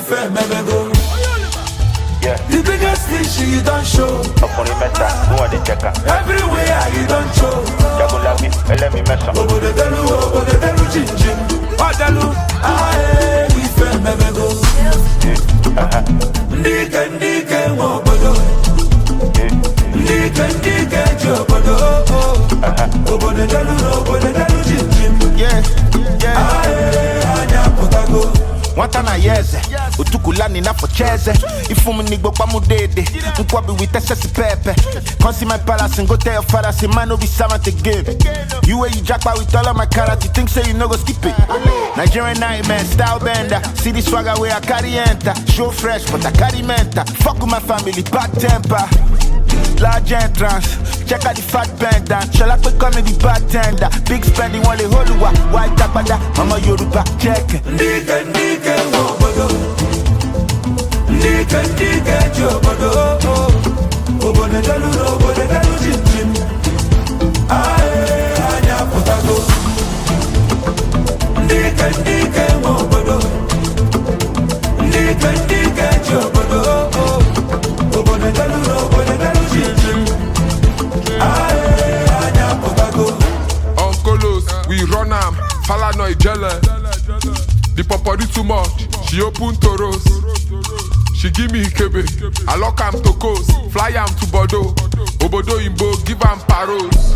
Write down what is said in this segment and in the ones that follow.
fair, go. Yeah. The biggest fish you don't show. Everywhere you don't show. Let me mess up. Obo de delu, chin. Odalu, we fair, go. Ndike, mobodo. Ndike, jobodo. Obo de delu, chin. Yeah. Anya potago. Wantana yeze, utukulani na focheze. Ifumu nigbo pa mudede, nkwabi with SSC pepe. Come see my palace and go tell your father, say man no be servant again. You where you jackpot with all of my karate, think say you no go skip it. Nigerian nightmare, style bender. See the swagger where I carry enter. Show fresh, but I carry mental. Fuck with my family, bad temper. Large entrance, check out the fat bender. Shall I become the bartender? Big spending one the whole white tapada, mama Yoruba, check. Ndike, mobodo. Ndike, jobodo. Obo de delu, chin. Anya potago. Ndike, mobodo. Ndike, jobodo. Obo de delu, chin. Anya potago. Uncle, we run am, Falanoy jelle. The popori too much, she open toros. She give me Ikebe, I lock am to coast, fly am to Bordeaux. Obodo Imbo, give am paros.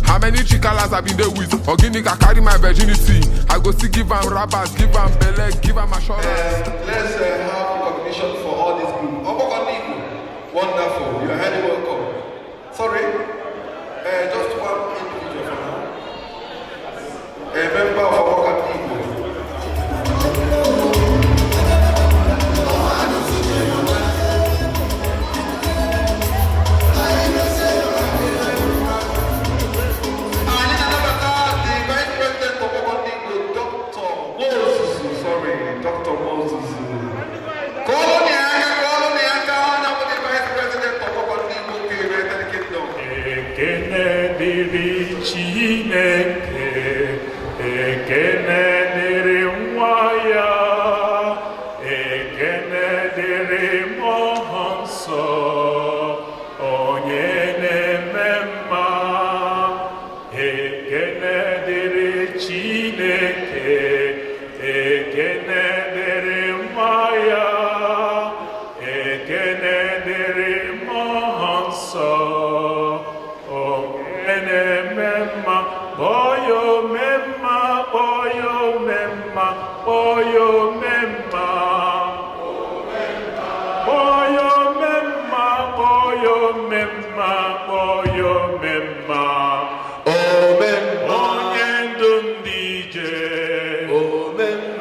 How many chikalas I been there with? Organic, I carry my virginity. I go still give am rabbits, give am belle, give am assurance. Let's have recognition for all this group. Igbo, wonderful, you are highly welcome. Sorry, just one individual for now. A member of our Igbo. Dr. Moses. Ekene dịrị Chineke, ekene dịrị nwa ya, ekene dịrị Mmụọ Nsọ, onye na-eme mma. Ekene dịrị Chineke, ekene dịrị nwa ya, ekene dịrị Mmụọ Nsọ, onye na-eme mma. Boyo memma, boyo memma, boyo memma, boyo memma, boyo memma, boyo memma. Onye ndu ndị ije,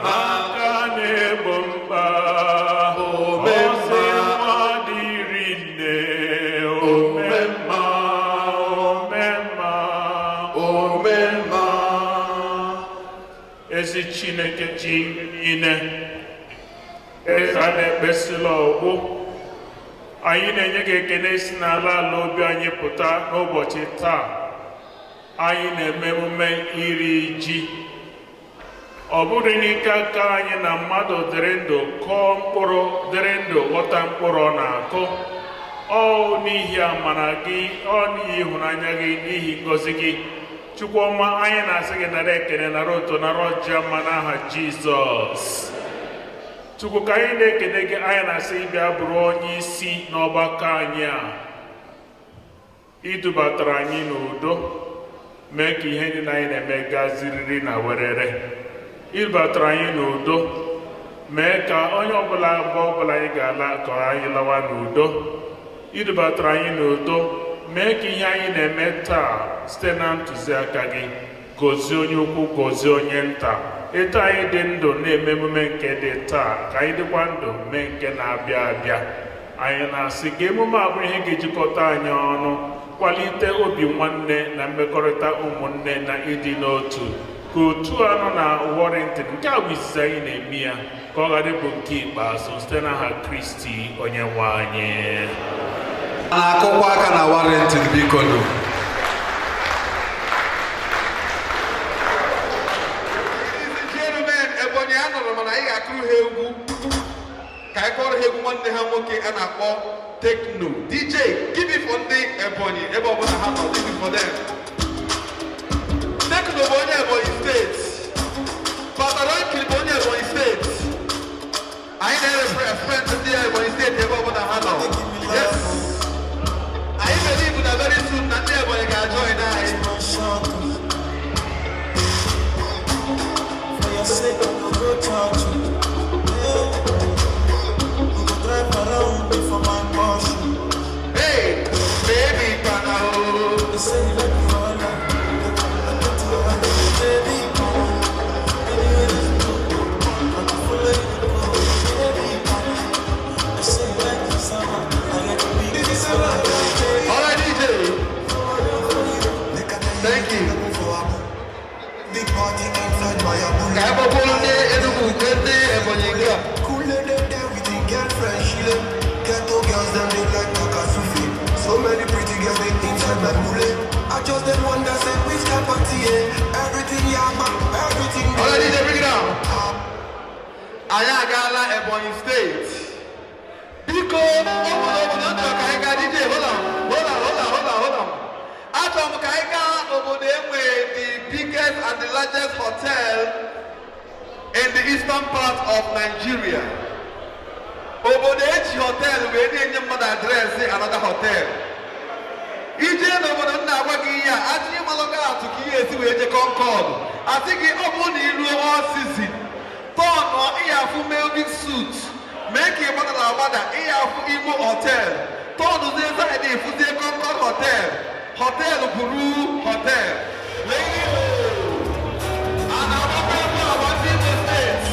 aka na-egbo mkpa, ọsị nwa dịrị nne. Ezi Chineke ji niile, eze a na-ekpesila ọgwụ, anyị na-enye gị ekele si n'ala ala obi anyị pụta n'ụbọchị taa. Anyị na-eme emume iri ji. Ọ bụrụ n'ike aka anyị na mmadụ dịrị ndụ kọọ mkpụrụ, dịrị ndụ ghọta mkpụrụ ọ na-akụ. Ọ n'ihi amara gị, ọ n'ihi ịhụnanya gị, n'ihi ngọzi gị. Chukwuma, anyị na-asị gị nara ekele, nara oto, nara ọjị ọma n'aha Jizọs. Chukwu, ka anyị na-ekele gị, anyị na-asị gị bịa bụrụ onye isi n'ọgbakọ anyị a. Idubatara anyị n'udo, mee ka ihe niile anyị na-eme gaa ziriri na werere. Idubatara anyị n'udo, mee ka onye ọbụla anyị ga-ala ka anyị lawa n'udo. Idubatara anyị n'udo, mee ka ihe anyị na-eme taa site na ntụziaka gị. Gozie onye ukwu, gozie onye nta. Etu anyị dị ndụ na-eme emume nke dị taa, ka anyị dịkwa ndụ mee nke na-abịa abịa. Anyị na-asị ka emume a bụrụ ihe ga-ejikọta anyị ọnụ, kwalite obi nwanne na mmekọrịta ụmụnne na ịdị n'otu. Ka otu anọ na Warrington, nke a bụ izizi anyị na-eme ya, ka ọ ghara ịbụ nke ikpeazụ site n'aha Kristi onye nwe anyị. Na-akụkwa aka na Warrington, biko nụ. Ebonyi anọrọ mana anyị ga-akụrụ ha egwu. Ka anyị kọrọ ha egwu nwanne ha nwoke a na-akpọ Tekno. DJ, give it for ndị Ebonyi, ebe ọ bụla ha nọ, give it for them. Tekno bụ onye Ebonyi steeti. Pataronkili bụ onye Ebonyi steeti. Anyị na-represent ndị Ebonyi steeti ebe ọ bụla ha nọ. Yes. Anyị believe na very soon na ndị Ebonyi ga-join anyị. For your sake, I'm gonna go touch you. Drive around before my Porsche. Hey, baby, Panao. They say you like me all night. Baby, anywhere you go, I can follow you to go. Baby, they say you like the summer. I like to be in the summer. All right, DJ. Thank you. Big party inside my abode. Kaya pa polo ni Enugu, Kende, Ebonyi Nga. Cool day with the girlfriend, she left. Ghetto girls, them they like Takasufi. So many pretty girls, they inside my mule. I just didn't wonder, say, which kind of party, everything, yeah, man, everything. All right, DJ, bring it down. Ayagala, Ebonyi State. Because, DJ, hold on. Atom Kaiga, Obodemwe, the biggest and the largest hotel in the eastern part of Nigeria. Obodechi Hotel, we need your mother address another hotel. Ije n'obodo nna agwa gị ya, achị maloga atụ ka ihe esi wee je Concord. Asị gị ọ bụ na iru all season. Turn or ịyafụ Melvin suit. Mee ka ịgbada na agbada ịyafụ Igbo hotel. Turn ụzie side ịfụzie Concord hotel. Hotel Buru Hotel. Ladies, and our people are watching the States.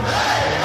Hey,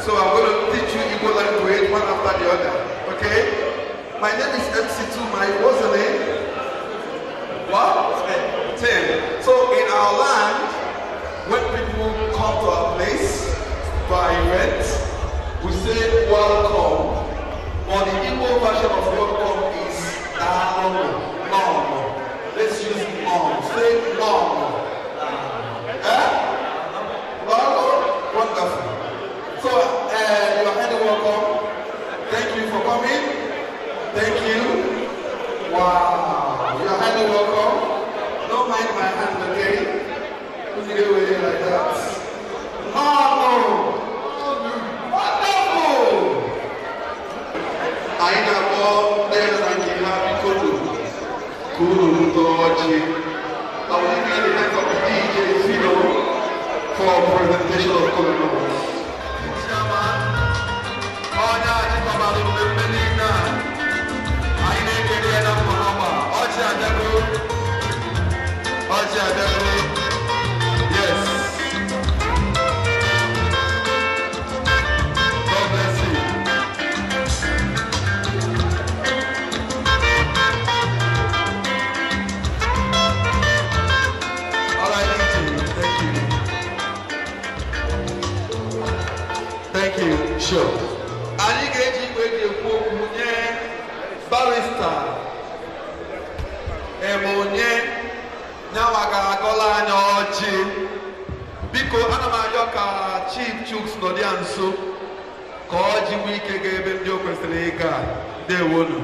So I'm going to teach you Igbo language one after the other. Okay? My name is MC2. What's the name? What? Tim. So in our land, when people come to our place, to our event, we say welcome. But the Igbo version of welcome is no. Let's use mom. Say mom. Wonderful. So you are highly welcome. Thank you for coming. Thank you. Wow. You are highly welcome. Don't mind my hand, okay? Put it away like that. No. Wonderful. I know there's like a happy kudu. Kudu Toji. I will give you the hands of the DJ Zero for presentation of Colonel. Yes. God bless you. All right, thank you. Sure. Anyị ga-eji igwe ji ekwu okwu nye barista Emonye nyawa ga-agọla anya ọjị. Biko ana m ayọ ka Chief Chuks nọ dị nso ka ọjị nwee ike ga ebe ndị o kwesịrị ịga. Ndewonu.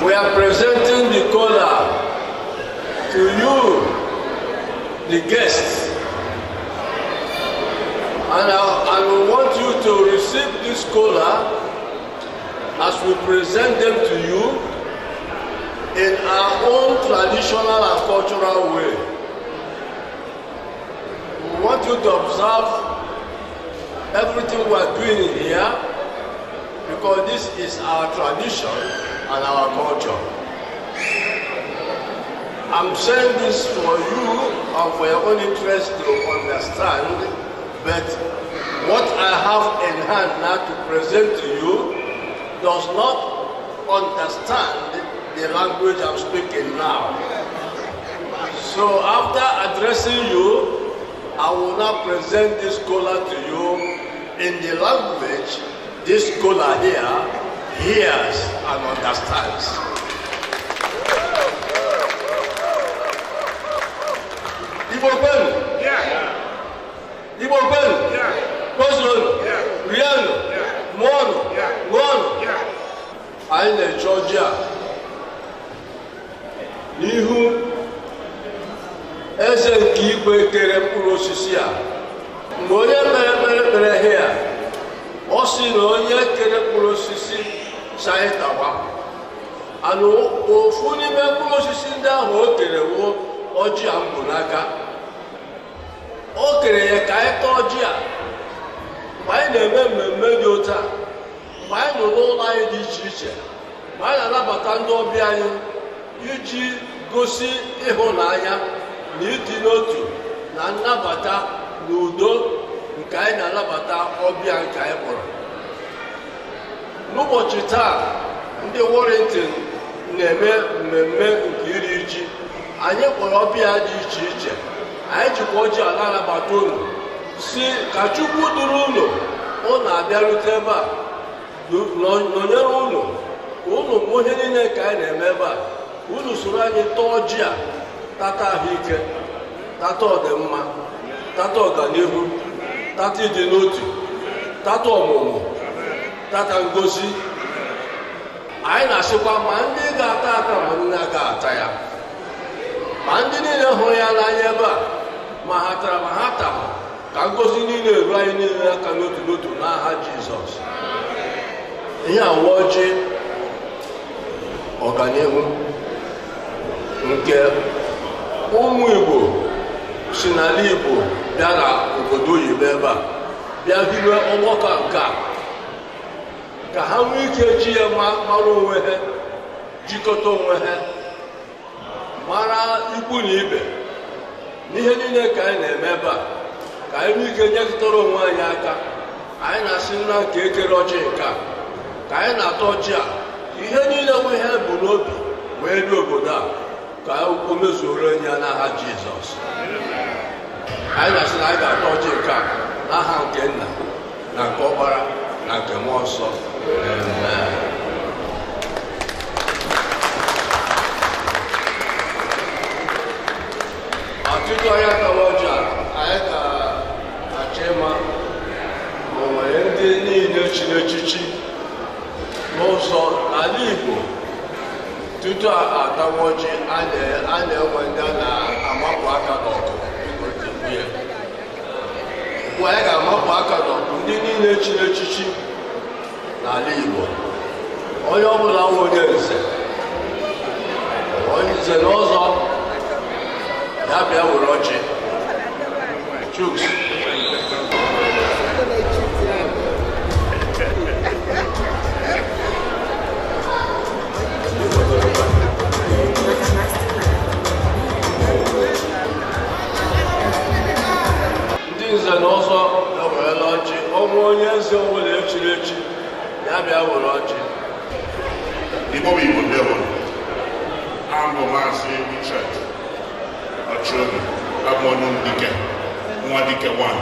We are presenting the cola to you, the guests, and we want you to receive this cola as we present them to you in our own traditional and cultural way. We want you to observe everything we are doing here, because this is our tradition and our culture. I'm saying this for you and for your own interest to understand, but what I have in hand now to present to you does not understand the language I'm speaking now. So after addressing you, I will now present this cola to you in the language this cola here hears and understands. Igbo kwenu? Igbo kwenu? Kozlonu? Rienu? Mụọnụ? Ṅụọnụ? Anyị na-eche ọjị a n'ihu eze nke igwe kere mkpụrụ osisi a. Mgbe onye mere ihe a, ọ sị na onye kere mkpụrụ osisi saịtawa, ana ofu n'ime mkpụrụ osisi ndị ahụ o kere wo ọjị a mbụ n'aka. O kere ya ka anyị taa ọjị a mgbe anyị na-eme mmemme dị otu a, mgbe anyị nọ n'ụlọ anyị dị iche iche, mgbe anyị na-anabata ndị ọbịa anyị iji gosi ịhụnanya na ịdị n'otu na nnabata na udo nke anyị na-anabata ọbịa nke anyị kpọrọ. N'ụbọchị taa, ndị Warrington na-eme mmemme nke iri ji. Anyị kpọrọ ọbịa dị iche iche. Anyị jikwa ọjị ala anabata unu si ka Chukwu duru unu unu abịarute ebe a nọnyere unu ka unu mụ ihe niile ka anyị na-eme ebe a. Unu soro anyị taa ọjị a, tata ahụike, tata ọdịmma, tata ọganihu, tata ịdị n'otu, tata ọmụmụ, tata ngozi. Anyị na-asịkwa ma ndị ga-ata ata ma ndị na-aga ata ya. ma ndị niile hụrụ ya n'anya ebe a ma ha tara ma ha tara ka ngozi niile eru anyị niile aka n'otu n'otu n'aha Jizọs. Ihe awa ọjị ọganihu nke ụmụ Igbo si n'ala Igbo bịa na obodo oyibo ebe a bịa hiwe ọgbakọ nke a ka ha nwee ike ji ya mara onwe ha, jikọta onwe ha, mara ikwu na ibe n'ihe niile ka anyị na-eme ebe a, ka anyị nwee ike nyekọtara onwe anyị aka. Anyị na-asị nna nke ekere ọjị nke a ka anyị na-atọ ọjị a ihe niile nwe ha bụ n'obi wee dị obodo a ka o mezuoro onye ya n'aha Jizọs. Anyị na-asị na anyị ga-atọ ọjị nke a n'aha nke Nna na nke Ọkpara na nke Mmụọ Nsọ. Amen. Ọtụtụ onye tawa ọjị a anyị ga-achọ ịma ma o nwere ndị niile chiri echichi n'ụzọ n'ala Igbo tutu atawa ọjị a na-enwe ndị a na-amapụ aka n'ọkụ. Ugbu anyị ga-amapụ aka n'ọkụ ndị niile chiri echichi n'ala Igbo. Onye ọbụla nwe onye nze na ọzọ ya bịa were ọjị. Chuks. Ndị nze na ọzọ ewerela ọjị. Ọnwụ onye eze ọbụla echiri echi ya bịa were ọjị. Igbo bụ Igbo ndị ọbụla. Abụ Maazị Richard Ọchụobi, abụ ọnụ dike, nwa dike wan,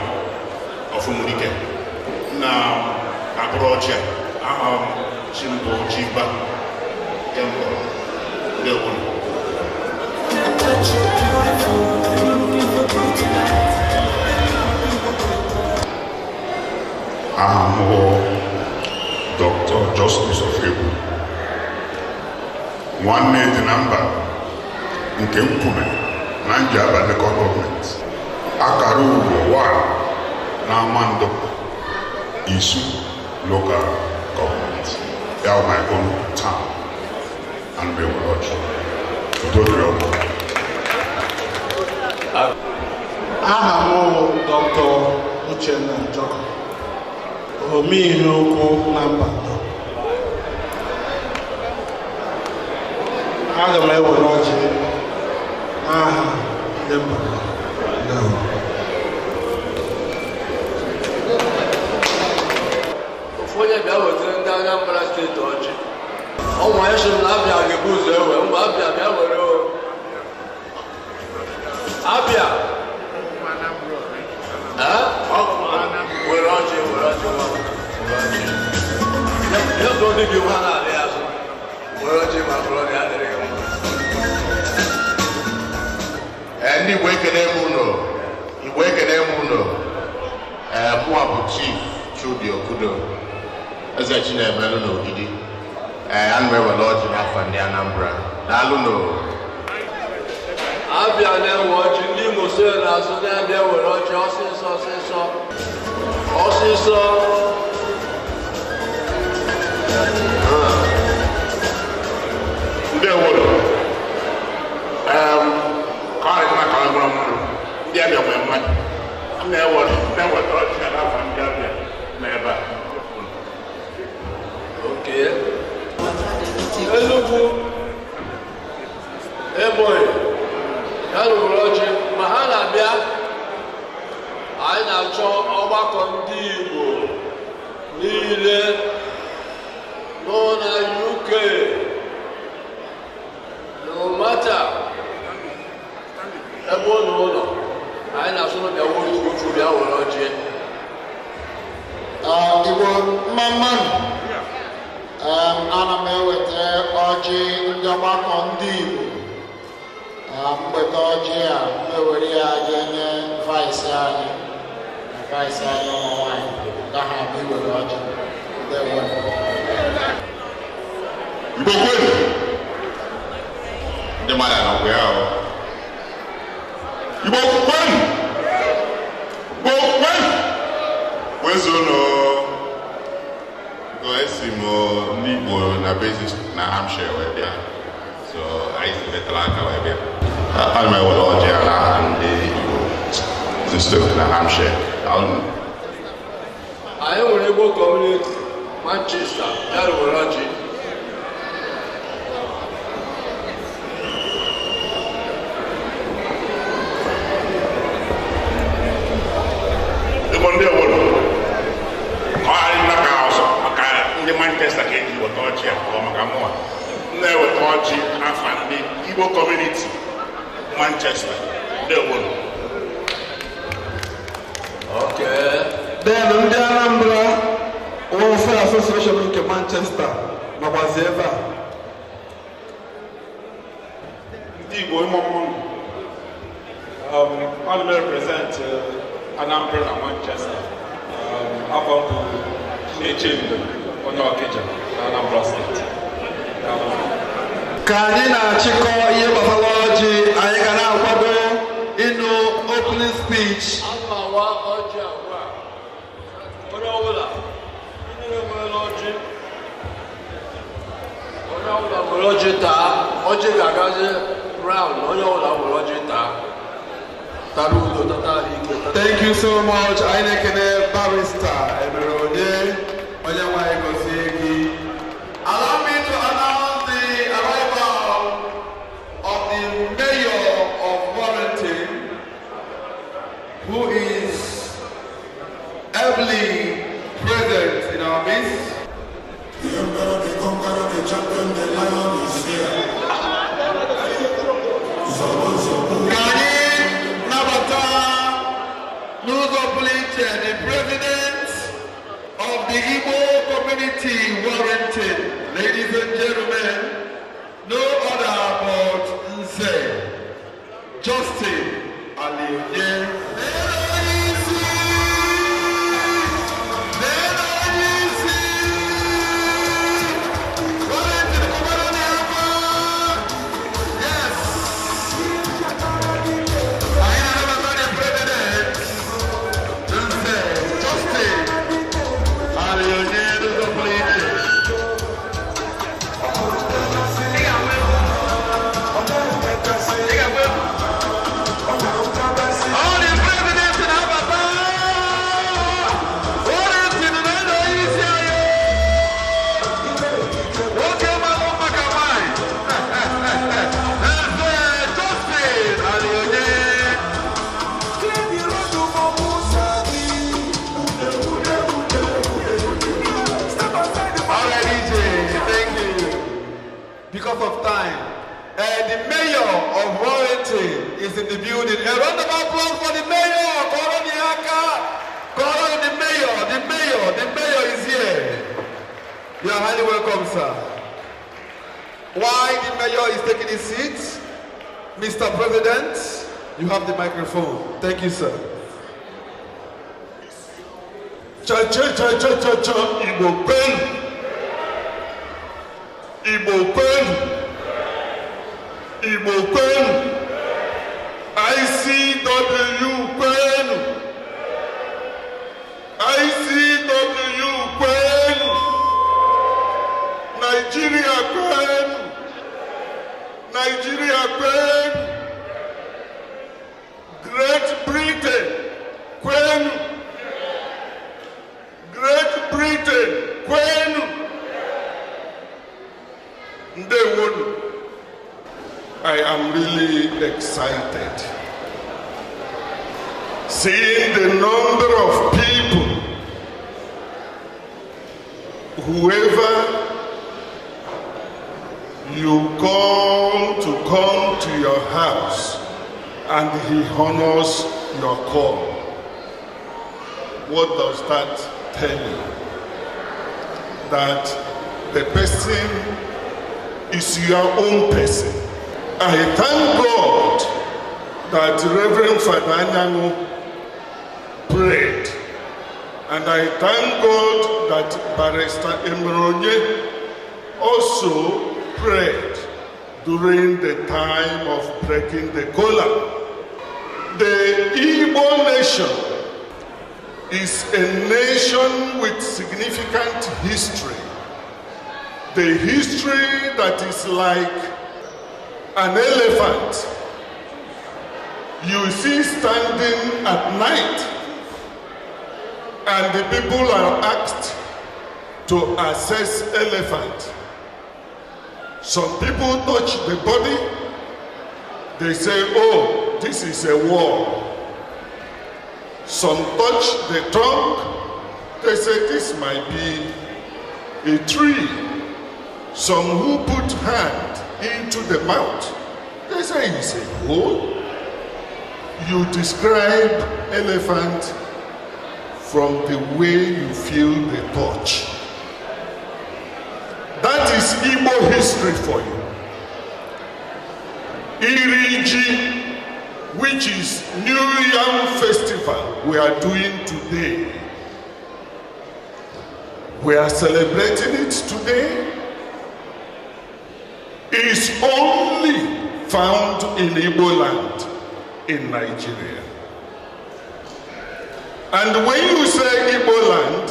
ọfụmdike. Na abụrụ ọjị a, aha m Chimbo Jiba Kemgbe ndị ọbụla. Aha m bụ Dr. Justice of Igbo, nwanne dị na mba nke Nkume na Njaba Local Government, akara ugbo 1 na Amando Isu Local Government, ya my own town and Bewology. Aha m bụ Dr. Uchenna Njoko, omeihe ukwu na Mbando. Aga m ewere ọjị n'aha ndị Mbando. Ofu onye bịa wetara ndị Anambra steeti ọjị. Ọnwa anyị sị m na Abịa ga-ebu ụzọ ewe, mgbe Abịa bịa were Abịa were ọjị ya ka ọ dịghị nwa na-adị azụ were ọjị ma bụrụ ya adịrị gị mma. Ndị Igbo ekene m ụlọ, Igbo ekene m ụlọ. Mụwa bụ Chief Chudi Okudo, Eze Chinemelu n'Ogidi. Ana m ewere ọjị n'afọ ndị Anambra. Daalụ nụ. Abịa na-ewe ọjị, ndị Imo sere n'azụ na-abịa were ọjị ọsịsọ ọsịsọ ọsịsọ. Ndị ewere karị na ka ọgbara mmadụ ndị Abịa nwere mmadụ na-eweta ọjị n'afọ ndị Abịa n'ebe a. Okay. Enugu, Ebonyi, ya rụrụ ọjị ma ha na-abịa. Anyị na-achọ ọgbakọ ndị Igbo niile nọ na UK, no matter ebe ụlọ ụlọ, anyị na-achọ bịa otu bịa were ọjị. Igbo mmanụ ana m eweta ọjị ndị ọgbakọ ndị Igbo. Mgbeta ọjị a ewere ya ga-enye vaịsị anyị na vaịsị anyị ụmụ nwanyị gaha abụ iwere ọjị. Igbo kwenu ndị mmadụ anọkwa ya ahụ Igbo na basis na Hampshire wee bịa. So anyị si metara aka wee bịa. Ana m ewere ọjị ala ndị Igbo district na Hampshire. Anyị nwere Igbo community Manchester, ya were ọjị. Igbo ndị obodo Manchester ka eji weta ọjị a maka mụwa na-eweta ọjị afa ndị Igbo community Manchester ndị obodo. Then ndị Anambra Welfare Association nke Manchester nọkwazi ebe a. Ndị Igbo ịmụmụ ana m represent Anambra na Manchester. Afọ mbụ na-eche ndụ onye Ọkịja na Anambra steeti. Ka anyị na-achịkọ ihe gbasara ọjị, anyị ga na-akwado ịnụ opening speech. Amawa ọjị agwa onye ọbụla ndị nwere ọjị nwere ọjị taa, ọjị ga-agazi round, onye ọbụla nwere ọjị taa. Tara udo, tata ike. Thank you so much. Anyị na-ekene barrister Emere onye nwanyị gozie gị. Allow me to announce the arrival of the mayor of Warrington, who is ably present in our midst. The emperor, the conqueror, the champion, the lion is here. Ka anyị nabata n'ụzọ pụrụ iche the president of the Igbo community Warrington, ladies and gentlemen, no other but Nze Justin Alionye. Because of time, the mayor of Warrington is in the building. A round of applause for the mayor. The mayor is here. You are highly welcome, sir. While the mayor is taking his seat, Mr. President, you have the microphone. Thank you, sir. Igbo kwenu. Igbo kwenu. Igbo kwenu. ICW kwenu. ICW kwenu. Nigeria kwenu. Nigeria kwenu. Great Britain kwenu. Great Britain kwenu. Ndewonu. I am really excited seeing the number of people, whoever you come to your house and he honors your call. What does that tell you? That the person is your own person. I thank God that Reverend Father Anyango prayed. And I thank God that Barrister Emere also prayed during the time of breaking the collar. The Igbo nation is a nation with significant history. The history that is like an elephant you see standing at night, and the people are asked to assess elephant. Some people touch the body, they say, oh, this is a wall. Some touch the trunk, they say this might be a tree. Some who put hand into the mouth, they say it's a hole. You describe elephant from the way you feel the touch. That is Igbo history for you. Iriji, which is New Yam Festival we are doing today. We are celebrating it today. It is only found in Igbo land in Nigeria. And when you say Igbo land,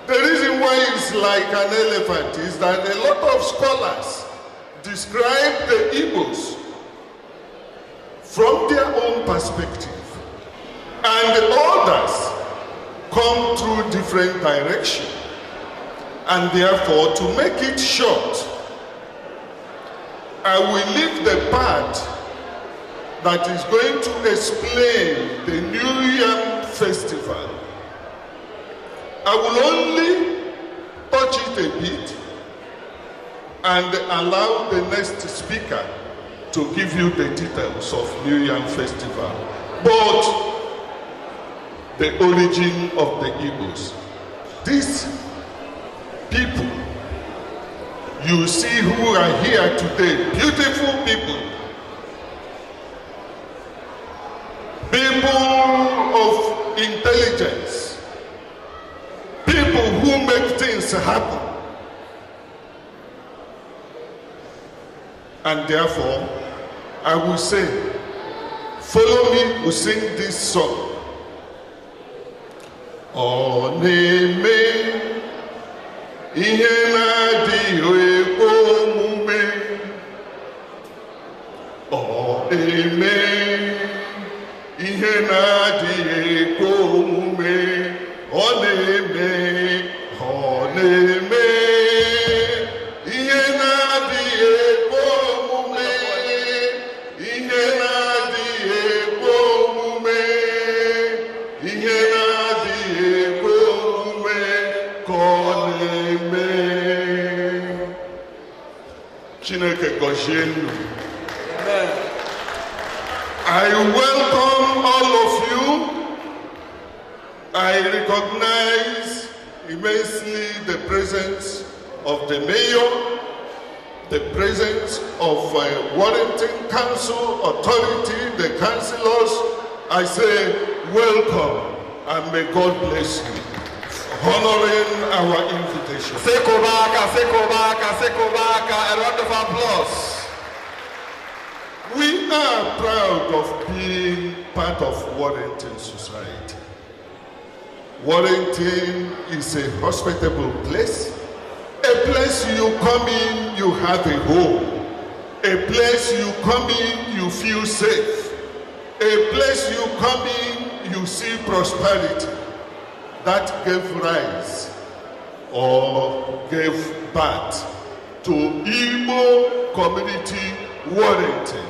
the reason why it's like an elephant is that a lot of scholars describe the Igbos from their own perspective, and others come through different directions. And therefore, to make it short, I will leave the part that is going to explain the New Yam Festival. I will only touch it a bit and allow the next speaker to give you the details of New Yam Festival. But the origin of the Igbos. These people you see who are here today, beautiful people, people of intelligence, people who make things happen. And therefore, I will say, follow me, we sing this song. Oneme ihe na-adịghị ekwe omume, oneme ihe na-adịghị ekwe omume, oneme ihe na-adịghị ekwe omume, ihe na-adịghị ekwe omume, ihe na-adịghị ekwe omume ka ọ na-eme. Chineke gọzie unu. I welcome all of you. I recognize immensely the presence of the mayor, the presence of Warrington Council Authority, the councillors. I say welcome and may God bless you, honoring our invitation. Sekobaka, a round of applause. We are proud of being part of Warrington society. Warrington is a hospitable place, a place you come in, you have a home, a place you come in, you feel safe, a place you come in, you see prosperity. That gave rise or gave birth to Igbo Community Warrington.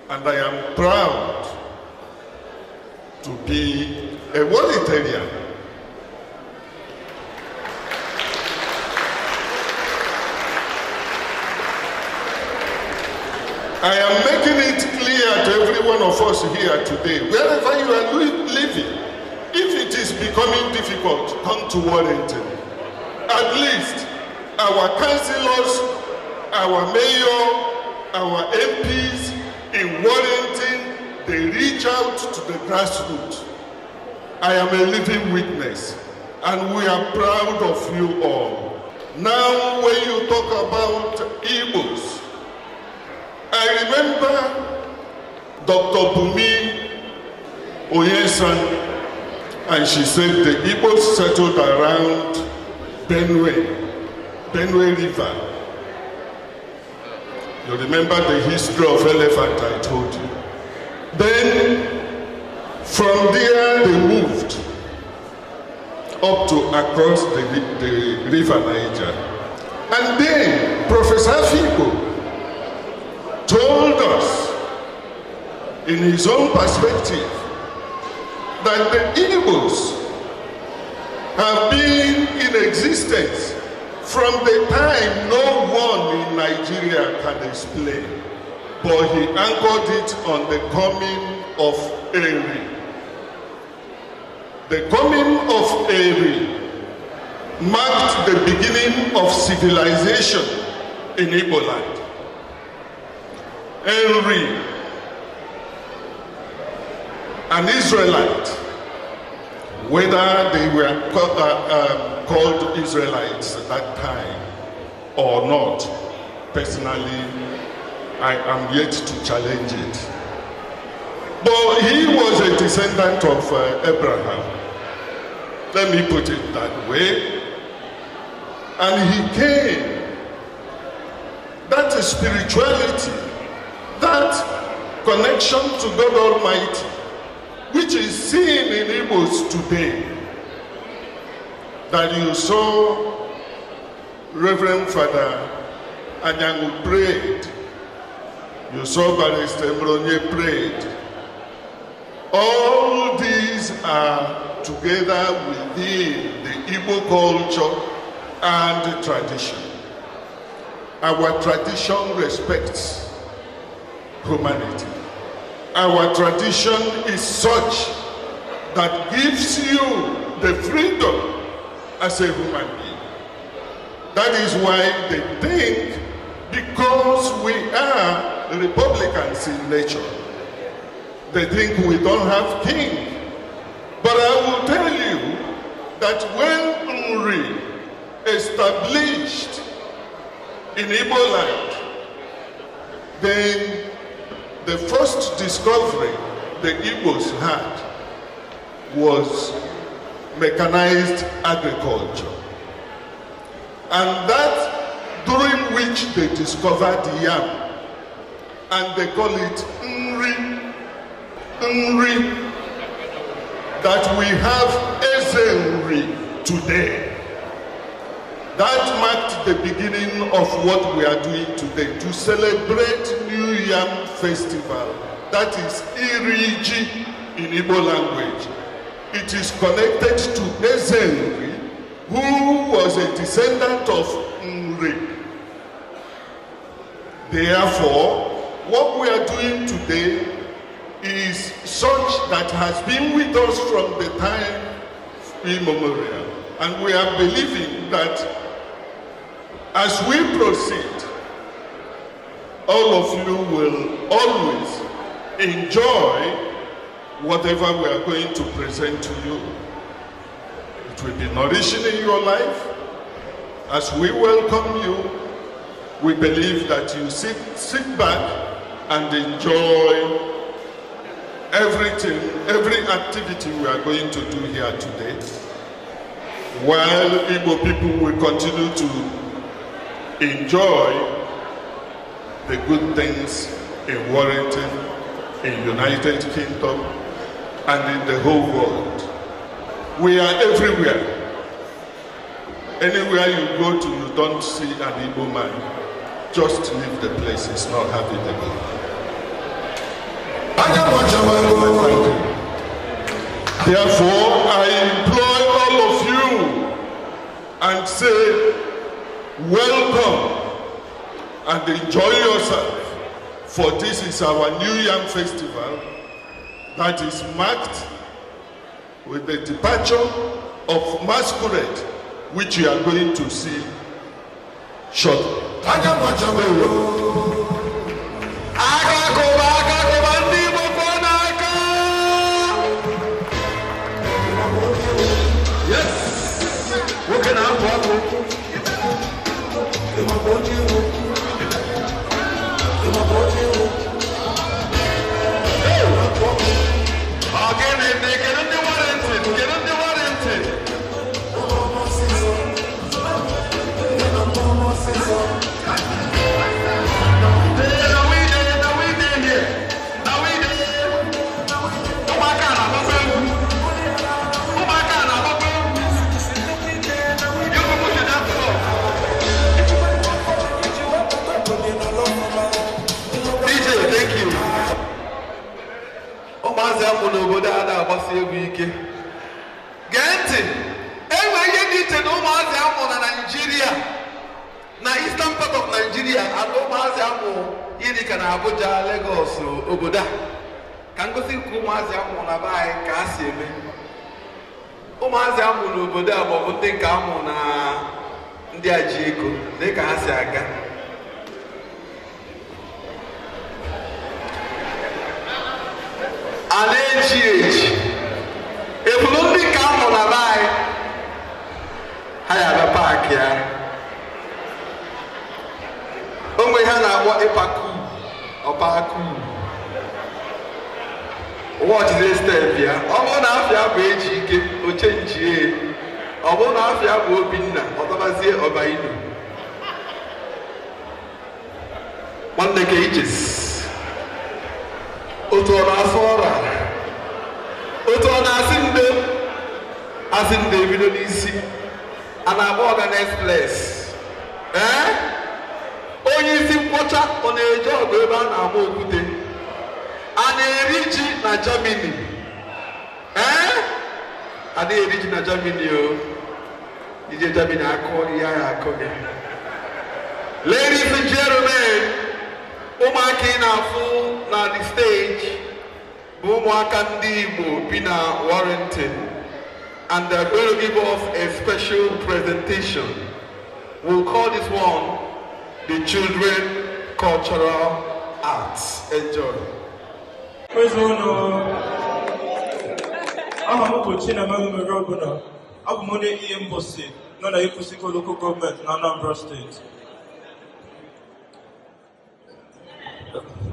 And I am proud to be a Warringtonian. I am making it clear to every one of us here today, wherever you are living, if it is becoming difficult, come to Warrington. At least our councillors, our mayor, our MPs in Warrington, they reach out to the grassroots. I am a living witness, and we are proud of you all. Now, when you talk about Igbos, I remember Dr. Bumi Oyesan, and she said the Igbos settled around Benue River. You remember the history of elephant I told you. Then from there they moved up to across the river Niger. And then Professor Figo told us in his own perspective that the Igbos have been in existence from the time no one in Nigeria can explain. But he anchored it on the coming of Eri. The coming of Eri marked the beginning of civilization in Igbo land. Eri, an Israelite, whether they were called Israelites at that time or not, personally, I am yet to challenge it. But he was a descendant of Abraham. Let me put it that way. And he came. That spirituality, that connection to God Almighty, which is seen in Igbos today, that you saw Reverend Father Anyangu prayed, you saw Barrister Mbronye prayed. All these are together within the Igbo culture and tradition. Our tradition respects humanity. Our tradition is such that gives you the freedom as a human being. That is why they think, because we are Republicans in nature, they think we don't have king. But I will tell you that when Nri established in Igbo land, then the first discovery the Igbos had was mechanized agriculture. And that during which they discovered yam, and they call it Nri, that we have Ezenri today. That marked the beginning of what we are doing today to celebrate New Yam Festival. That is Iriji in Igbo language. It is connected to Ezenri, who was a descendant of Nri. Therefore, what we are doing today is such that has been with us from the time immemorial. And we are believing that as we proceed, all of you will always enjoy whatever we are going to present to you. It will be nourishing in your life. As we welcome you, we believe that you sit back and enjoy everything, every activity we are going to do here today, while Igbo people will continue to enjoy the good things in Warrington, in United Kingdom, and in the whole world. We are everywhere. Anywhere you go to, you don't see an Igbo man. Just leave the place, it's not habitable. Therefore, I implore all of you and say, welcome and enjoy yourself, for this is our New Yam Festival that is marked with the departure of masquerade, which you are going to see shortly. egwu ike. Gee ntị, enwe ihe dị iche na ụmụazị amụ na Nigeria, na eastern part of Nigeria, and ụmụazị amụ iri ka na Abuja, Lagos, obodo a. Ka ngosi nke ụmụazị amụ na be anyị ka ha si eme. Ụmụazị amụ n'obodo a maọbụ ndị nke amụ na ndị a ji ego, dị ka ha si aga. A na-eji eji ebulu ndị ka amụ na be anyị ha ya abịa paakị ya. Onwe ha na-akpọ ịpaku ọpaku. Watch this step ya. Ọ bụrụ na afịa bụ eji ike oche nchie. Ọ bụrụ na afịa bụ Obinna ọtabazie Ọbainu. Nwanne ka iches. Otu ọ na-asụ ọra. Otu ọ na-asị ndo. Asị ndo ebido n'isi. A na-agba organized place. Onye isi nkwọcha ọ na-eje ọgụ ebe a na-agba okwute. A na-eri ji na Germany. A na-eri ji na Germany o. Ije Germany akọ ihe ahụ akọ gị. Ladies and gentlemen, ụmụaka ị na-afụ na the stage bụ ụmụaka ndị Igbo bi na Warrington, and they're going to give us a special presentation. We'll call this one the Children Cultural Arts. Enjoy. Praise the Lord. I'm a Robuna. I'm money embassy, not a Ipusiko local government, in Anambra State.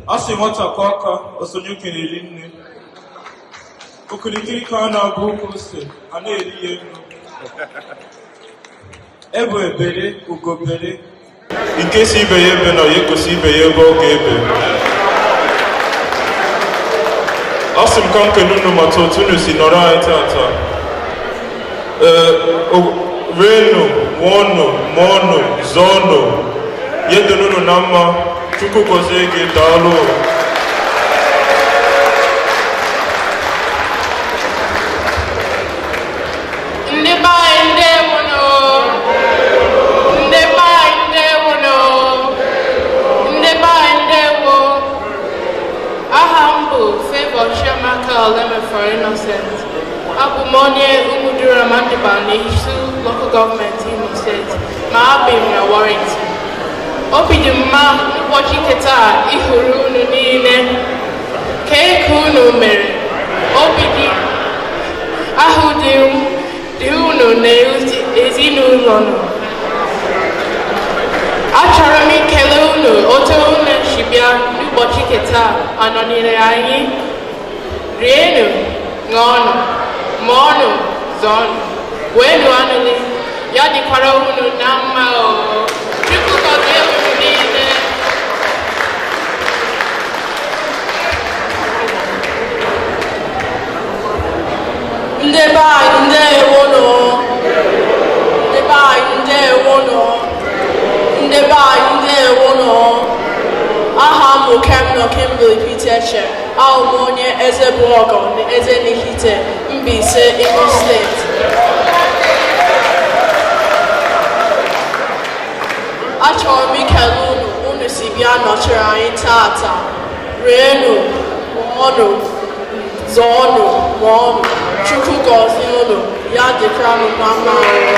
I see what a quaka, or so you can eat. Kukulikika na Bukuse, and Ever Bele, Ugo Bele. In case you be able or you could see be able to Asim kanke nunu matotunu si nora itata. Reno, wono, mono, zono. Yedo nunu nama, chuku kozege dalo. For innocence. Abumonye Umudura Mandibani, local government in the state. Maabim na Warrington. Obidima watching Keta, Ihurunu Nine, Kekunu Mary. Obidi Ahudim, Diunu Neus is Inulono. Acharami Kelunu, Otone Shibia, watching Keta, Anonine. Rienu, Ngono, Mono, Zon, Wenu Anali, Yadi Parahunu Namao, Chukuka Nene. Ndeba, Nde Wono, Ndeba, Nde Wono, Ndeba, Nde Wono, Ahamu Kemno Kimberly Piteche. Almonye eze blogon eze nihite Mbise Imo State. Achọrọ m ikele unu si bịa nọchiri anyị tata. Rienu, mụọnụ, zọọnụ, mụọnụ. Chukwu gọzie unu, ya dịkwa unu na mma ọrụ.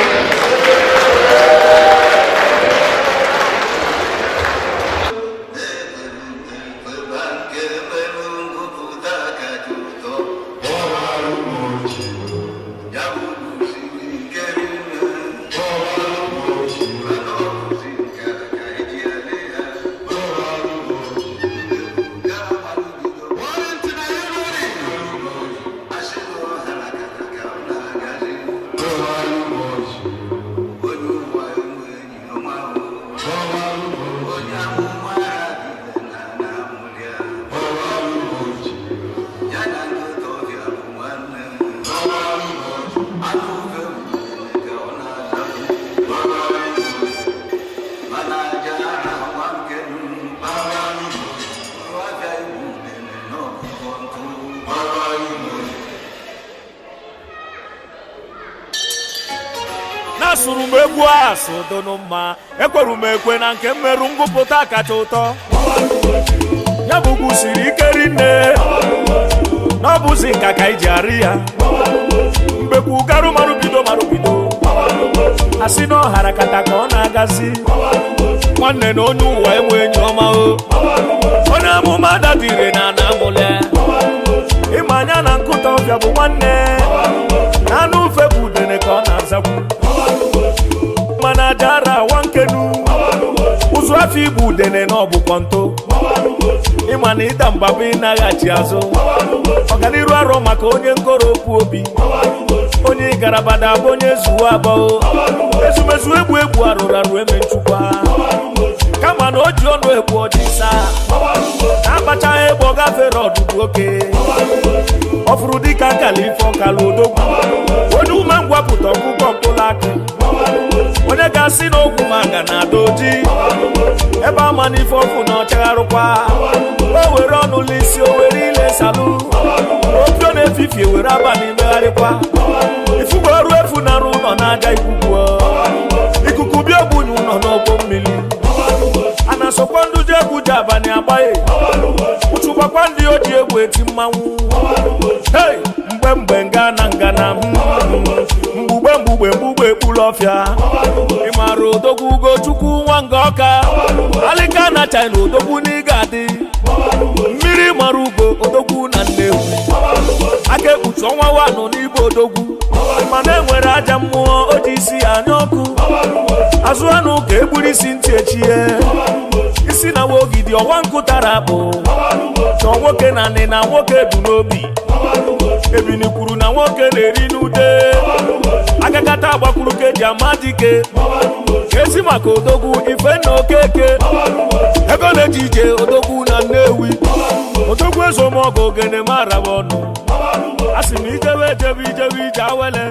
egwu a sodono mma ekweru m ekwe na nke mmerụ ngụpụta kacha ụtọ ya bụ ugwu siri ike rinne na ọ bụzi nka ka iji arị ya mbekwu garụ marụbido asị na ọhara kata ka ọ na-agazi nwanne na onye ụwa enwe enyi ọma o onye amụma dadire na anamụle ịma anya na nkụta ọbịa bụ nwanne na anụ ufe bụ udene ka ọ na-azakwu mana jara awa nkenu ụzụ afọ igbu udene na ọbụkwa nto ịma na ịda mbabụ ịnaghachi azụ ọganiru arọ maka onye nkoropu obi onye garabada bụ onye zuwa abụọ ezumezu egwu arụrụ eme nchukwa kama na o ji ọnụ egwu ọdịsa na-akpachaghị egbe ọ gafere ọdụdụ oke ọ fụrụ dịka nkala ife ọkala odogwu onye ume ngwapụta ọgwụgwọ mkpụrụ aka onye ga-asị na ogwu maga na ada oji ebe ama n'ife ọfụ na ọchagharụkwa o were ọnụ l'isi o were ile salụ opio na-efifie were abalị megharịkwa ifugo ọrụ efu na arụ ụlọ na-aja ikuku bịa ogbunye ụlọ n'ọgbọ mmiri a na-asọkwa ndụ ji egwu ji abalị agbaghị ụchụgbakwa ndị o ji egwu eti mmanwụ hei mgbe ngana mgbugbe ekpulu ọfịa ịmara odogwu ugochukwu nwa nga ọka alịka na china odogwu n'iga adị mmiri mara ugo odogwu na Nnewi aka ekpuchi ọnwa wanụ n'ibe odogwu mana enwere aja mmụọ o ji isi anya ọkụ azụ anụ ka egburu isi ntị echie isi na wogidi ọwa nkụtara akpụ chọọ nwoke na nị na nwoke du n'obi ebini kwuru na nwoke na-eri n'ude agakata agbakwuru ka eji ama dike ka esi maka odogwu ife na okeke ego na-eji ije odogwu na Nnewi odogwu ezomọgụ ogene mara bụ ọnụ a sị m ijebe ije awele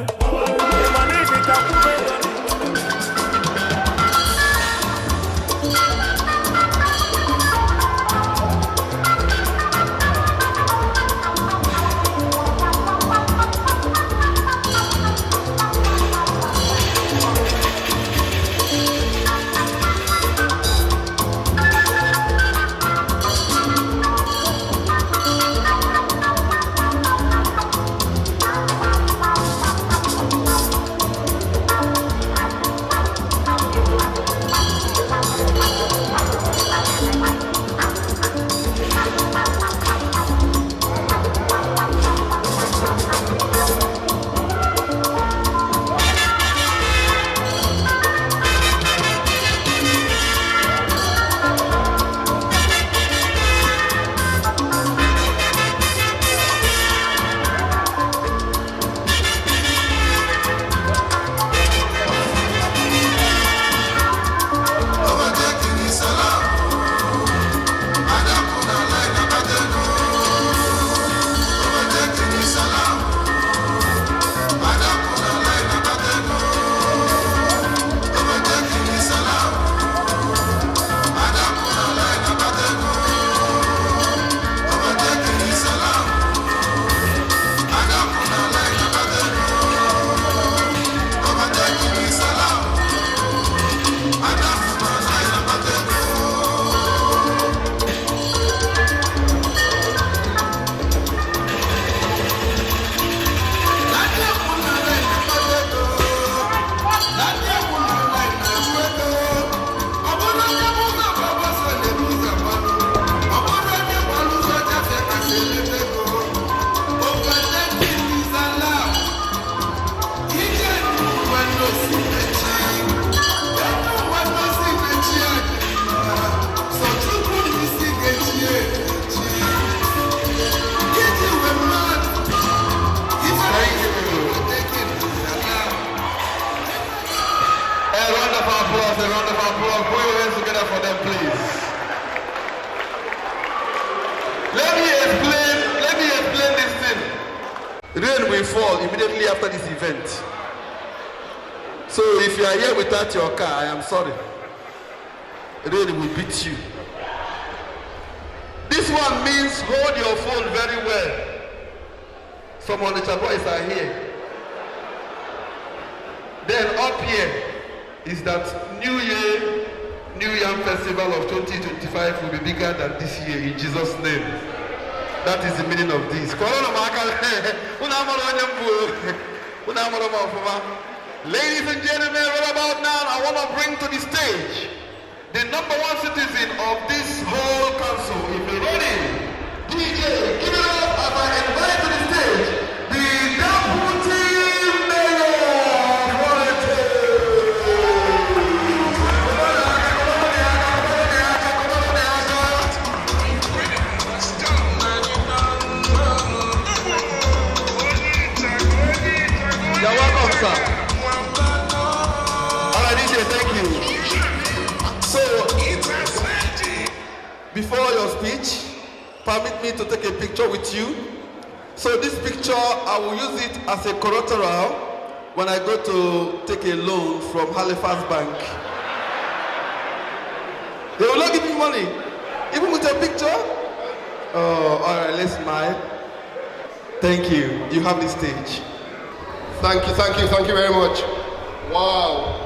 Rain will fall immediately after this event. So if you are here without your car, I am sorry. Rain will beat you. This one means hold your phone very well. Some of the boys are here. Then up here, is that New Yam Festival of 2025 will be bigger than this year in Jesus' name. That is the meaning of this. Ladies and gentlemen, right about now, I want to bring to the stage the #1 citizen of this whole council. If you're ready, DJ, give it up as I invite to the stage the deputy mayor of Warrington. You're welcome, sir. All right, DJ, thank you. So, before your speech, permit me to take a picture with you. So this picture, I will use it as a collateral when I go to take a loan from Halifax Bank. They will not give me money, even with a picture. Oh, all right, let's smile. Thank you. You have the stage. Thank you very much. Wow.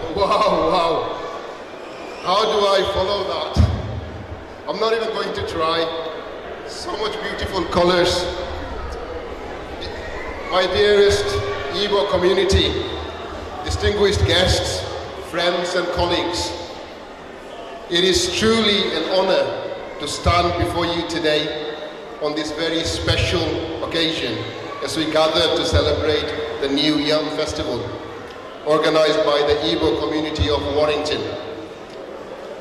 How do I follow that? I'm not even going to try. So much beautiful colors. My dearest Igbo community, distinguished guests, friends and colleagues, it is truly an honor to stand before you today on this very special occasion as we gather to celebrate the New Yam Festival organized by the Igbo community of Warrington.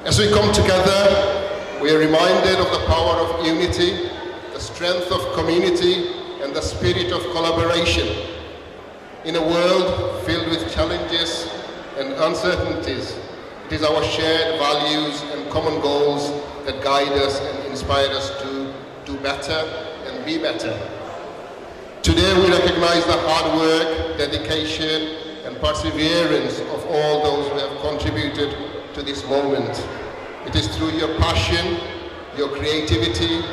As we come together, we are reminded of the power of unity, the strength of community, and the spirit of collaboration. In a world filled with challenges and uncertainties, it is our shared values and common goals that guide us and inspire us to do better and be better. Today we recognize the hard work, dedication, and perseverance of all those who have contributed to this moment. It is through your passion, your creativity,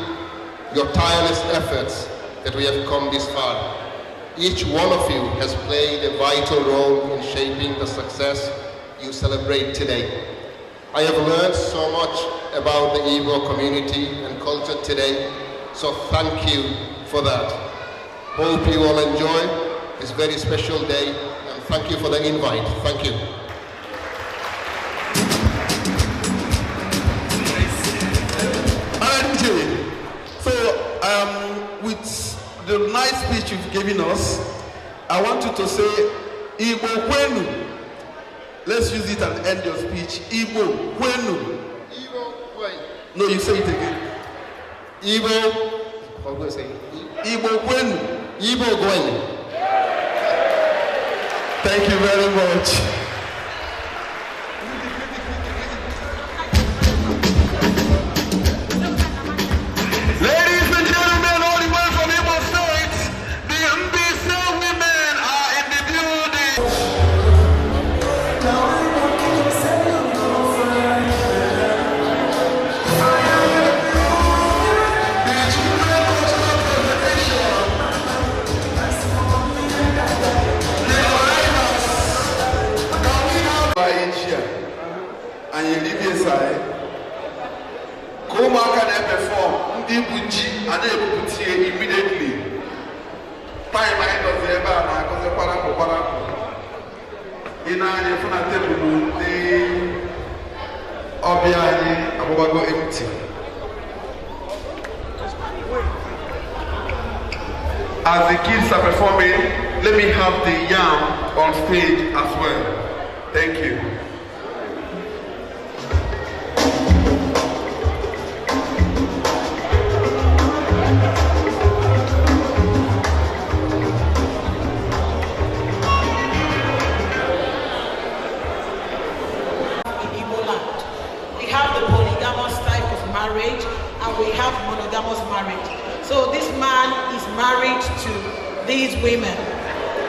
your tireless efforts that we have come this far. Each one of you has played a vital role in shaping the success you celebrate today. I have learned so much about the Igbo community and culture today, so thank you for that. Hope you all enjoy this very special day, and thank you for the invite. Thank you. So, with the nice speech you've given us, I want you to say, Igbo kwenu. Let's use it and end your speech. Igbo kwenu. Igbo kwenu. No, you say it again. Igbo. How do I say it? Igbo kwenu. Igbo kwenu. Thank you very much. Immediately. Time I does the eba na koze paraku. Ina anye funa table the obia anye abubago empty. As the kids are performing, let me have the yam on stage as well. Thank you. And we have monogamous marriage. So this man is married to these women.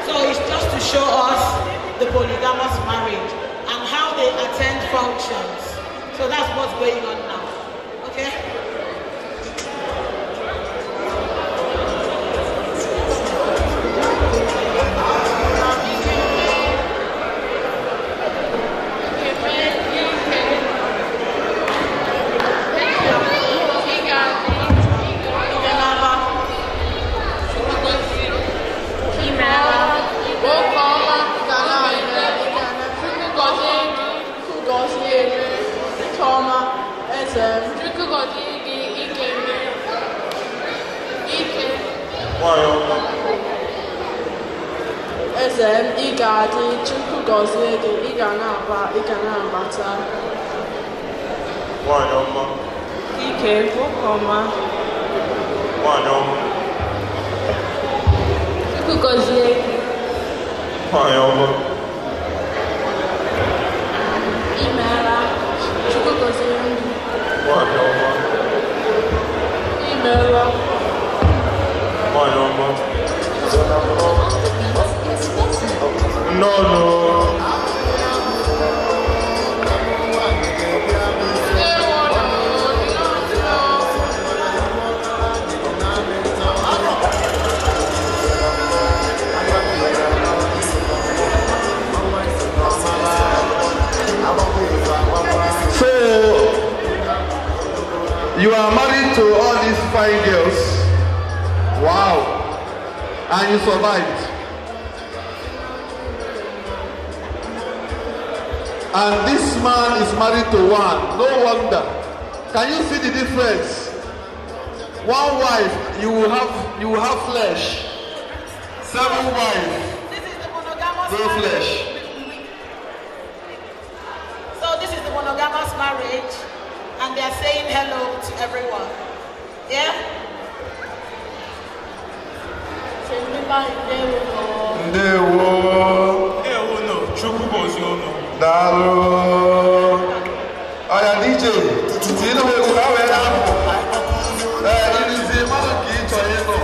So it's just to show us the polygamous marriage and how they attend functions. So that's what's going on now. Okay? Eze m, ị ga-adị, Chukwu gọzie gị, ị ga na-abata. Nwanyị ọma. Ike, nwoke ọma. Nwanyị ọma. Chukwu gọzie gị. Nwanyị ọma. Imeela, Chukwu gọzie gị. Nwanyị ọma. Imeela. Nwanyị ọma. No. So, you are married to all these fine girls. Wow. And you survived. And this man is married to one. No wonder. Can you see the difference? One wife, you will have flesh. 7 wives, no flesh. So this is the monogamous marriage, and they are saying hello to everyone. Yeah? Ndewo. Chukwu gozie unu. Daalụ. Oya DJ, tinu egwu ka wee na-apụ. Irizi mmadụ ka ị chọrọ ịnụ.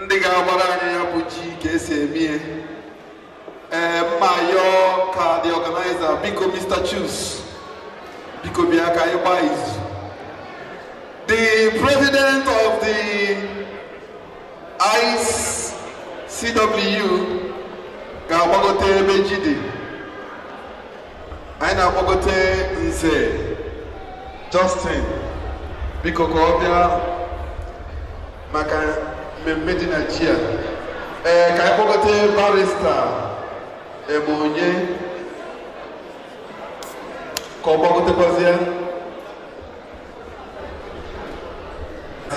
ndị ga-agbara anyị ya bụ ji ka esi emie mma yọọ ka the organizer biko Mr. Chus biko bịa ka anyị gbaa izu. The president of the ICW ga-agbagote ebe ji dị. Anyị na-agbagote Nze Justin biko ka ọ bịa maka mmemme dị na ji a. Ka anyị gbagote barista Emonye ka ọ gbagotekwazie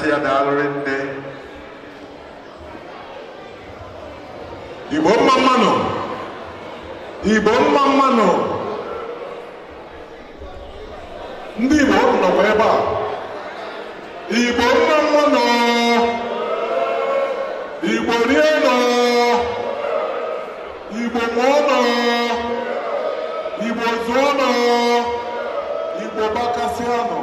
si ya daalụrị nne. Igbo mma mmanụ Igbo mma mmanụ. Ndị Igbo nọkwa ebe a. Igbo mma mmanụ. Igbo rie nọ. Igbo mụọ nọ. Igbo zụọ nọ. Igbo bakasịa nọ.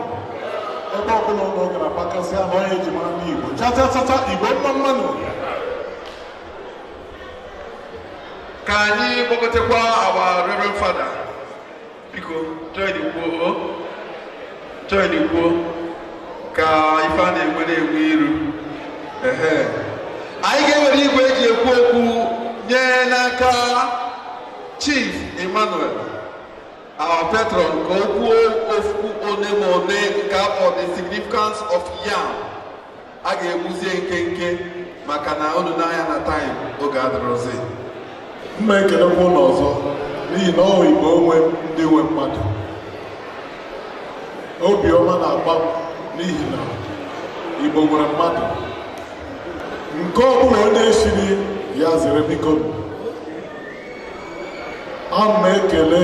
Ebe ọbụla ụlọ gara bakasịa nọ onye eji mara ndị Igbo. Chachachacha Igbo mma mmanụ. Ka anyị kpọkọtakwa our Reverend Father. Biko, join the kwuo. Join the kwuo. Ka ife a na-enwe na-enwe iru. Anyị ga-ewere igwe eji ekwu okwu nye n'aka Chief Emmanuel, our patron, ka o kwuo okwu one ma one nke afọ the significance of yam. A ga-egbuzie nkenke maka na unu n'anya na time oge adịrọzi. Mma ekelekwa ụlọ ọzọ n'ihi na ọ Igbo onwe ndị nwe mmadụ. Obiọma na-agba m n'ihi na Igbo nwere mmadụ. Nke ọbụla onye esiri ya zere biko. Ana m ekele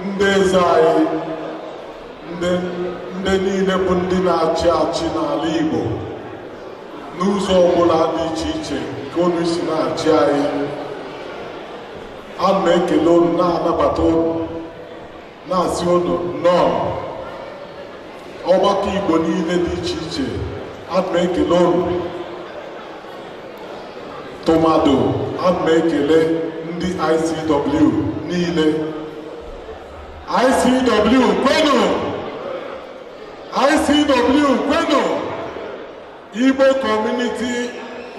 ndị eze anyị, ndị niile bụ ndị na-achị achị n'ala Igbo n'ụzọ ọbụla dị iche iche nke unu si na-achị anyị. Ana m ekele unu, na-anabata unu, na-asị unu nnọọ. Ọgbakọ Igbo niile dị iche iche, ana m ekele unu. Tụmadụ ana m ekele ndị ICW niile. ICW kwenu! ICW kwenu! Igbo community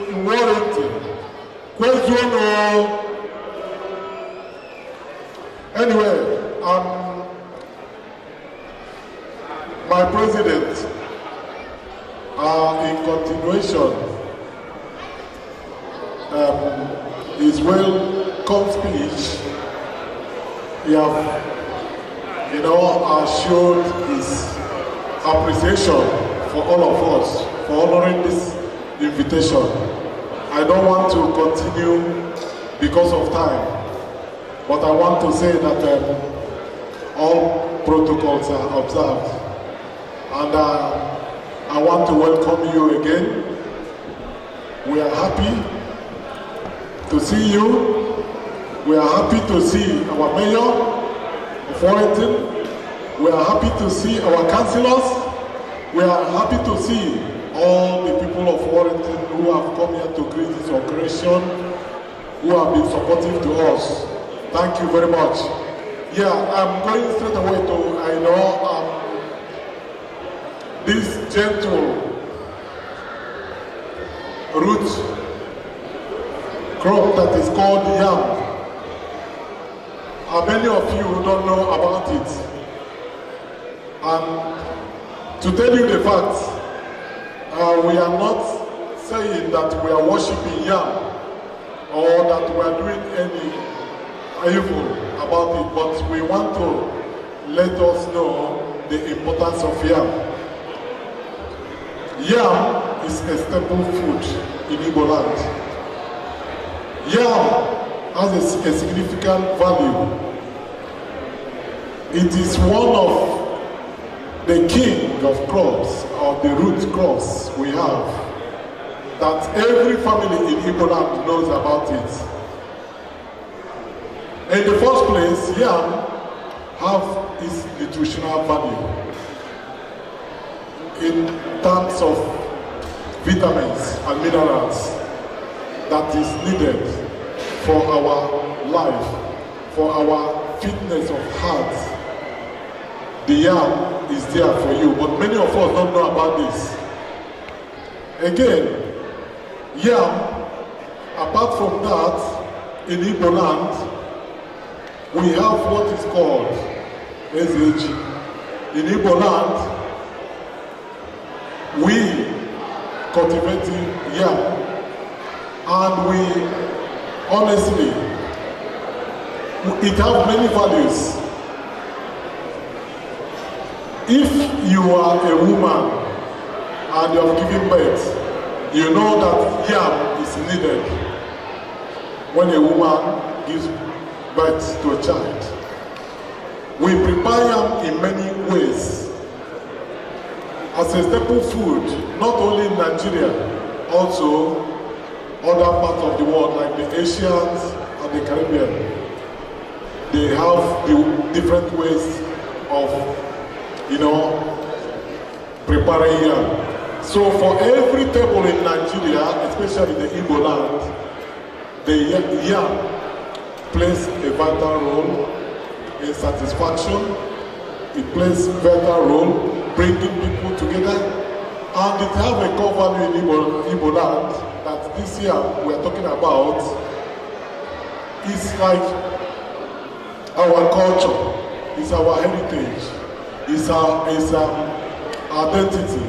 in Warrington kwezuonu. Anyway, my president, in continuation, his welcome speech, he have, assured his appreciation for all of us for honoring this invitation. I don't want to continue because of time, but I want to say that all protocols are observed, and I want to welcome you again. We are happy to see you. We are happy to see our mayor of Warrington. We are happy to see our councillors. We are happy to see all the people of Warrington who have come here to greet this occasion, who have been supportive to us. Thank you very much. Yeah, I'm going straight away to, this gentle root crop that is called yam. Many of you don't know about it. And to tell you the facts, we are not saying that we are worshiping yam or that we are doing any evil about it, but we want to let us know the importance of yam. Yam is a staple food in Igbo land. Yam has a significant value. It is one of the king of crops, or the root crops we have, that every family in Igbo land knows about it. In the first place, yam have its nutritional value in terms of vitamins and minerals that is needed for our life, for our fitness of heart. The yam is there for you, but many of us don't know about this. Again, yam, apart from that, in Igbo land, we have what is called SAG. In Igbo land, we cultivate yam, and we honestly, it has many values. If you are a woman and you have given birth, you know that yam is needed when a woman gives birth to a child. We prepare yam in many ways as a staple food, not only in Nigeria, also other parts of the world like the Asians and the Caribbean. They have the different ways of, preparing yam. So for every table in Nigeria, especially the Igbo land, the yam plays a vital role in satisfaction. It plays a vital role bringing people together, and it has a core value in Igbo land that this year we are talking about. It's like our culture, it's our heritage, it's our identity.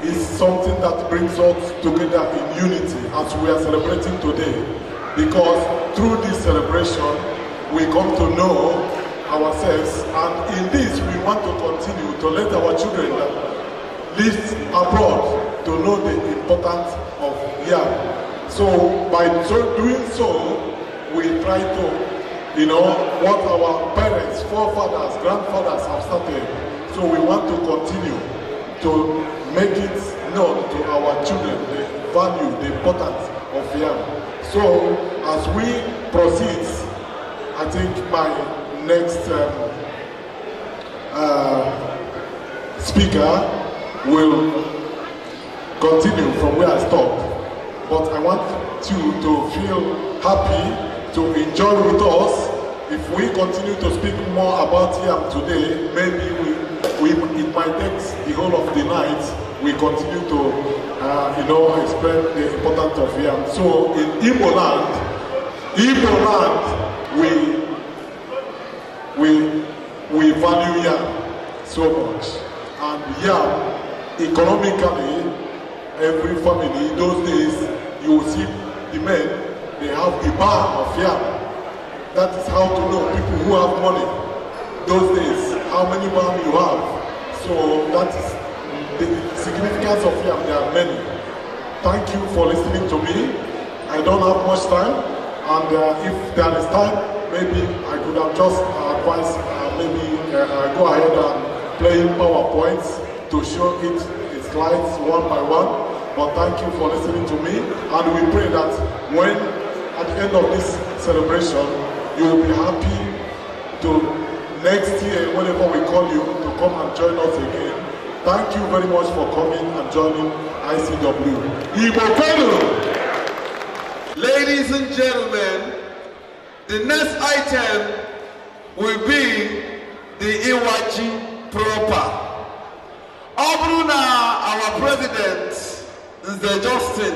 It's something that brings us together in unity as we are celebrating today. Because through this celebration, we come to know ourselves, and in this we want to continue to let our children that live abroad to know the importance of yam. So by doing so, we try to, what our parents, forefathers, grandfathers have started. So we want to continue to make it known to our children the value, the importance of yam. So as we proceed, I think my next speaker will continue from where I stopped. But I want you to feel happy, to enjoy with us. If we continue to speak more about yam today, maybe it might take the whole of the night. We continue to, explain the importance of yam. So in Igbo land, we value yam so much. And yam, economically, every family, in those days, you will see the men, they have a bar of yam. That is how to know people who have money. Those days, how many bar you have. So that is the significance of yam. There are many. Thank you for listening to me. I don't have much time, and if there is time, maybe I could have just advised, go ahead and play PowerPoints to show its slides one by one. But thank you for listening to me, and we pray that when, at the end of this celebration, you will be happy to next year, whenever we call you, to come and join us again. Thank you very much for coming and joining ICW. Igbo Kanu! Ladies and gentlemen, the next item will be the Iwaji proper. Obruna, our president, Mr. Justin,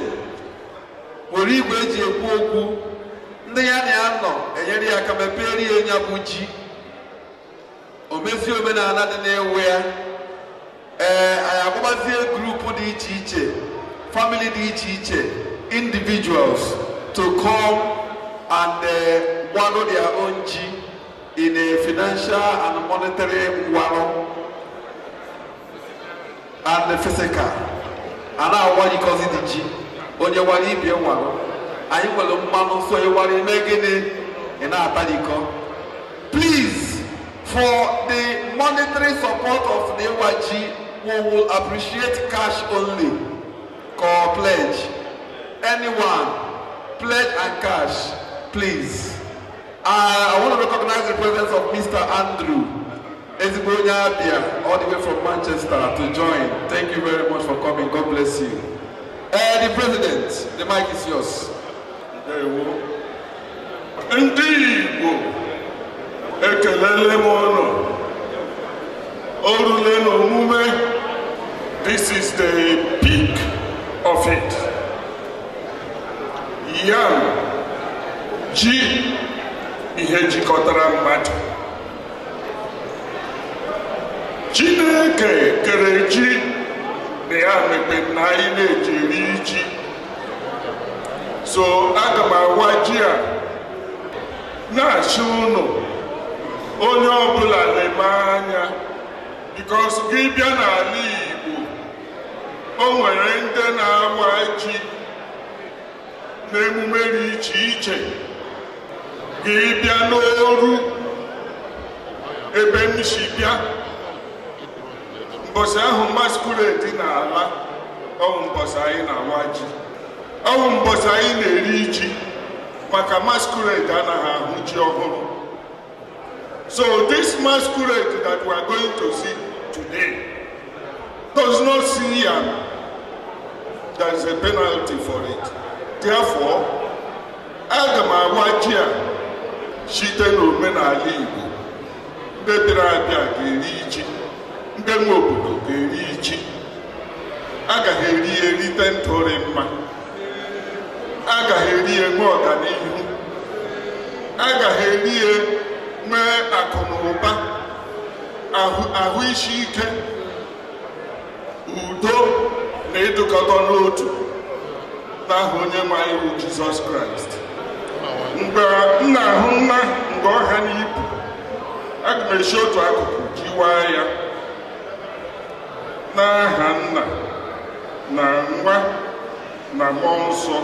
will read Igwe Ekwu, Ndeyani Ano, Enyeri Akameperi Enyabuji, Omesi Omenana Denewea, I have a group of each, family each, individuals to come and one of their own G in a financial and monetary one and the physical. And now what you call it the G on your one EBA one. I will man so you want to make it in our padico. Please, for the monetary support of the YG, we will appreciate cash only. Call pledge. Anyone, pledge and cash, please. I want to recognize the presence of Mr. Andrew Ezebonya Abia, all the way from Manchester to join. Thank you very much for coming. God bless you. The president, the mic is yours. Igbo, ekelele mono, orule no mume. This is the peak of it. Yam, ji, ihe jikọtara mmadụ. Chineke kere ji na ya mepe na anyị na-ejiri ji. So aga m awa ji a na-achị ụnụ onye ọbụla leba anya, because gị bịa n'ala Igbo o nwere ndị na-awa ji n'emume dị iche iche. ga-ebịa n'oru ebe m si bịa mbọsị ahụ masquerade na-ala ọwụ mbọsị anyị na-awa ji ọwụ mbọsị anyị na-eri ji maka masquerade anaghị ahụ ji ọhụrụ. So this masquerade that we are going to see today does not see yam. There is a penalty for it. Therefore, aga m awa ji a site n'omenala Igbo. Ndị bịara abịa ga-eri ji, ndị nwe obodo ga-eri ji, agaghị eri erite ntụrị mma, agaghị eri enwe ọganihu, agaghị eri nwee akụ na ụba, ahụ isi ike, udo na ịdụkọta n'otu n'aha onye nwe anyị bụ Jizọs Kraịst. Mgbe m na-ahụ nna mgbe ọha n'ibu, aga m esi otu akụkụ jiwaa ya n'aha Nna na Nwa na Mmụọ Nsọ.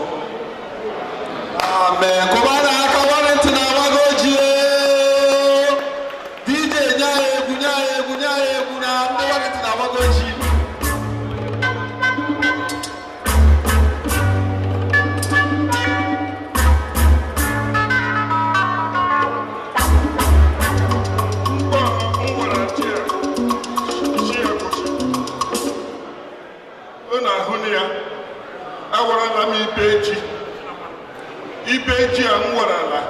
Amen. Kụbara aka Warrington agbago ojii. DJ nye anyị egwu na ndị Warrington agbago ojii. Awarala m ibe ji a m warala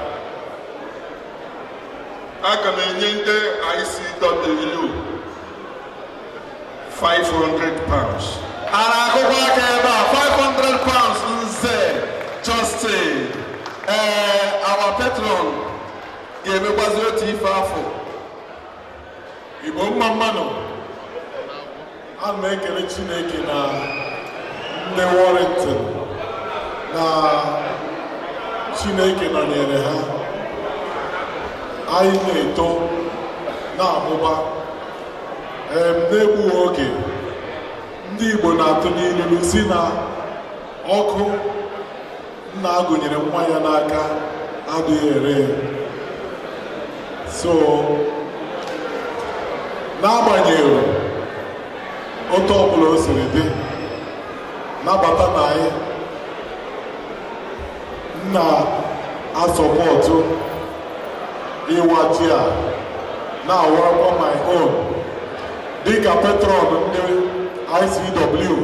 aga m enye ndị ICW 500 pounds. Ara akwụkwọ aka ebe a 500 pounds nze Justin. Our patron ga-emekwazi otu ife afọ. Igbo mma mmanụ, a na ekele Chineke na ndị Warrington na Chineke nọnyere ha. Anyị na-eto na-amụba. N'egbughị oge, ndị Igbo na-atụ n'ilu si na ọkụ nna agụnyere nwa ya n'aka adịghị ere. So n'agbanyeghị otu ọbụla o siri dị, nabata na anyị na-asọpọtụ ịwa ji a na-awarakwa my own dịka patron ndị ICW.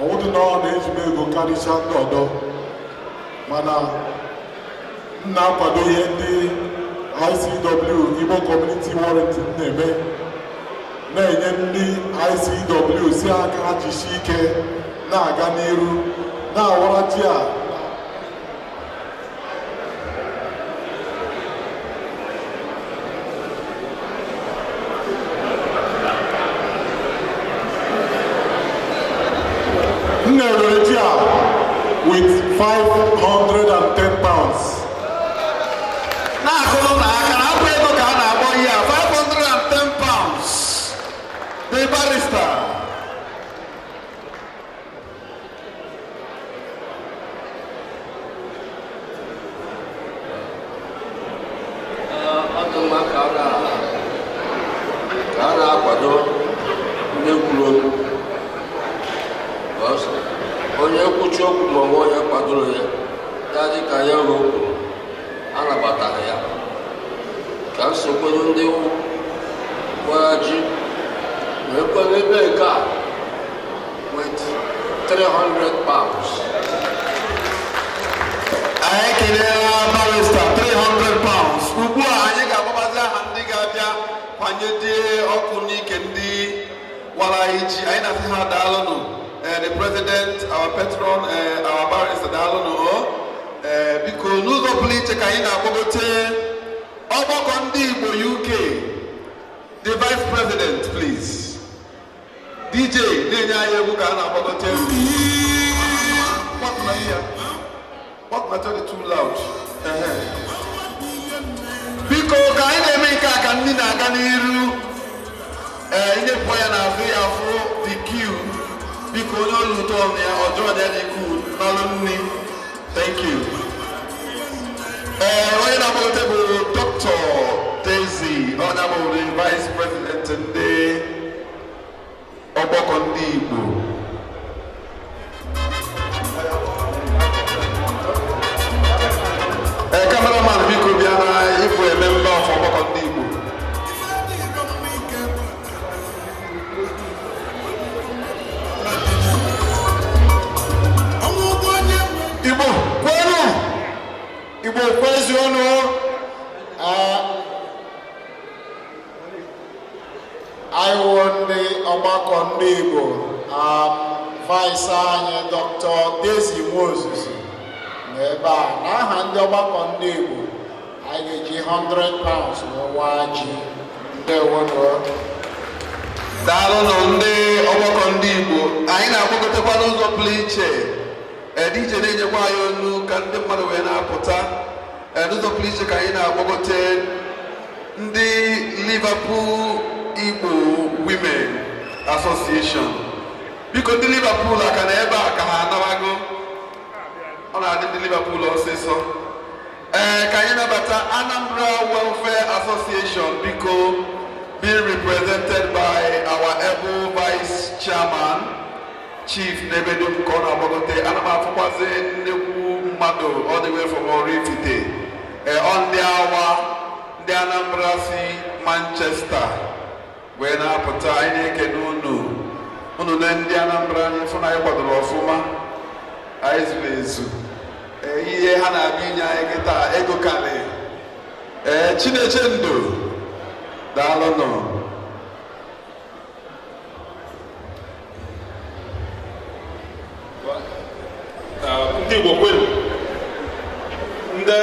Ọwụdị na ọ na-eji m ego karịcha ndị ọdọ, mana m na-akwado ihe ndị ICW Igbo Community Warrington na-eme, na-enye ndị ICW si aka jisi ike na-aga n'iru na-awara ji a. M na-ere ji a with 510 pounds. Na-akụrụ na aka na akwa ego ka a na-akpọ ihe a 510 pounds. The barrister. ka a na-akwado ndị kwuru okwu. Onye nkwuchi okwu ma ọ onye kwadoro ya, ya dị ka ya bụ okwu anabatara ya. Ka nsokwado ndị gwara ji na-ekwere ebe nke a with 300 pounds. Anyị kelela barrister 300 pounds. Ugbu a anyị ga-agbabazi aha ndị ga-abịa kwanyedie ọkụ n'ike ndị wara anyị ji. Anyị na-asị ha daalụnụ. The president, our patron, our barrister daalụnụ. Biko n'ụzọ pụrụ iche ka anyị na-akpọgote ọgbakọ ndị Igbo UK. The vice president, please. DJ na-enye anyị egwu ka a na-akpọgote. What matter the too loud? Biko ka anyị na-eme nke a ka ndị na-aga n'iru. Ihe pụọ ya na-azụ ya afụ the queue. Biko onye ọrụ ụtọ ya ọjọọ dị cool n'ọrụ nri. Thank you. Onye na-agbagota bụ Dr. Daisy, onye bụ Vice President ndị ọgbakọ ndị Igbo. Cameraman biko bịa na ịbụ member of ọgbakọ ndị Igbo. Igbo kwenu, Igbo kwezi ọnụ. Anyị wụ ndị ọgbakọ ndị Igbo, Vice anyị Dr. Daisy Nwozuzu n'ebe a. N'aha ndị ọgbakọ ndị Igbo, anyị ga-eji £100 n'ụwa ji. Ndewonu. Daalụnụ ndị ọgbakọ ndị Igbo. Anyị na-agbagotekwa n'ụzọ pụrụ iche. DJ na-enyekwa anyị olu ka ndị mmadụ wee na-apụta. N'ụzọ pụrụ iche ka anyị na-agbagote ndị Liverpool Igbo Women Association. Biko ndị Liverpool aka na ebe a ka ha anabago. Ọ na-adị ndị Liverpool ọsịsọ. Ka anyị nabata Anambra Welfare Association, biko, being represented by our able Vice Chairman, Chief Nebedum Kona Bogote, Anama Fukwaze Neku Mado, all the way from Orifite. On the hour, the Anambra Manchester. When I put I Kenunu, Ununendi Anambra, Funa Fuma, Aizvezu. Ihe ha na-abịa eketa ego kale. Chineke ndụ. Daalụnụ. Ndị Igbo kwenu. Ndị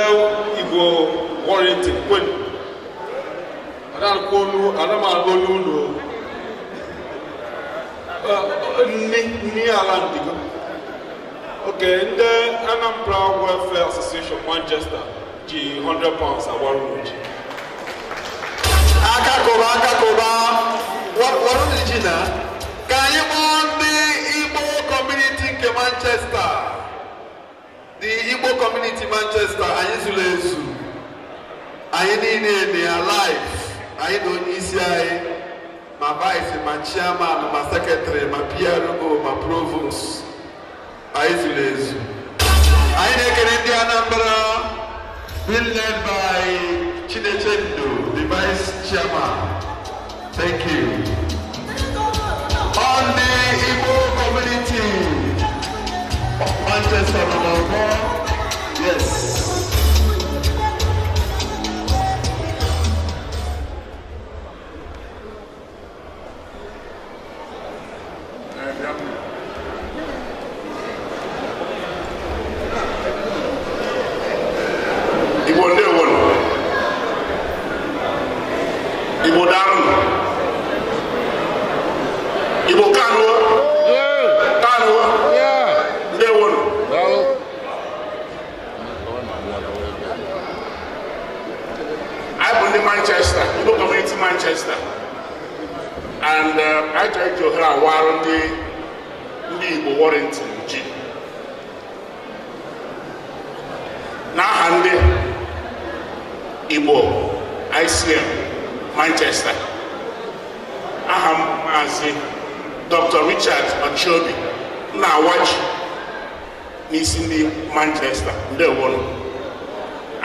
Igbo Warrington kwenu. Anaghị ụlọ. Nni ala ndigo. Okay, the Anambra Welfare Association Manchester ji £100 award ji. Akakoba. What is it now? Can you want the Igbo community in Manchester? The Igbo community Manchester, Ayuzulezu. Ayini alive. I don't see my vice, my chairman, my secretary, my PRO, my provost. Aizulezu. I make an Indian Anambra, being led by Chinechendo, the vice chairman. Thank you. On the Igbo community of Manchester, yes. Manchester, and I tried to hear a warranty in the Warrington G. Now, Hande Igbo ICM Manchester. Aham as Dr. Richard Ochobi. Now, watch Miss in the Manchester, the one,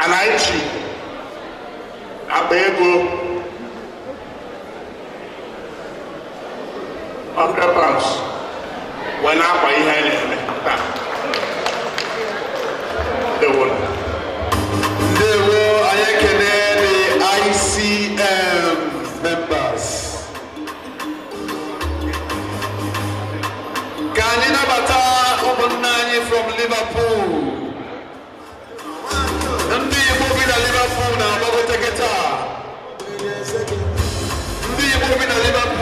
and I see Abego. £100 when I buy the one. They were the ICM members. Kanina Bata Omunani from Liverpool. Ndi moving to Liverpool now, Bogo Teketa. Ndi moving to Liverpool.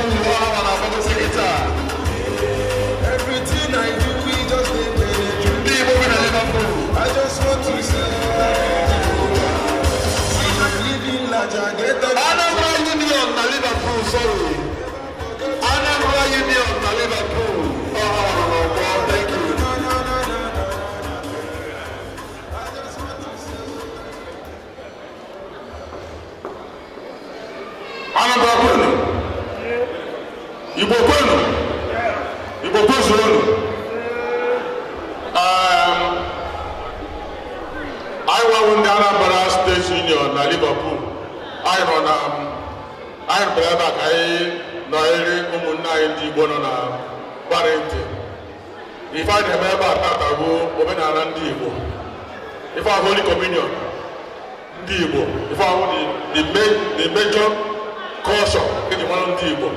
Everything I do, we just I just want to say I'm living large, I get the Anambra Union na Liverpool, sorry. Anambra Union na Liverpool. Oh, thank you. Anambra kwenu, Igbo kwenu, Igbo kwenu. I won the Anambra State Union na Liverpool. I believe that I know ụmụnna ndị Igbo nọ na Warrington. If I remember that I go omenala ndị Igbo. If I Holy Communion, ndị Igbo. If I hold the major caution in the one ndị Igbo.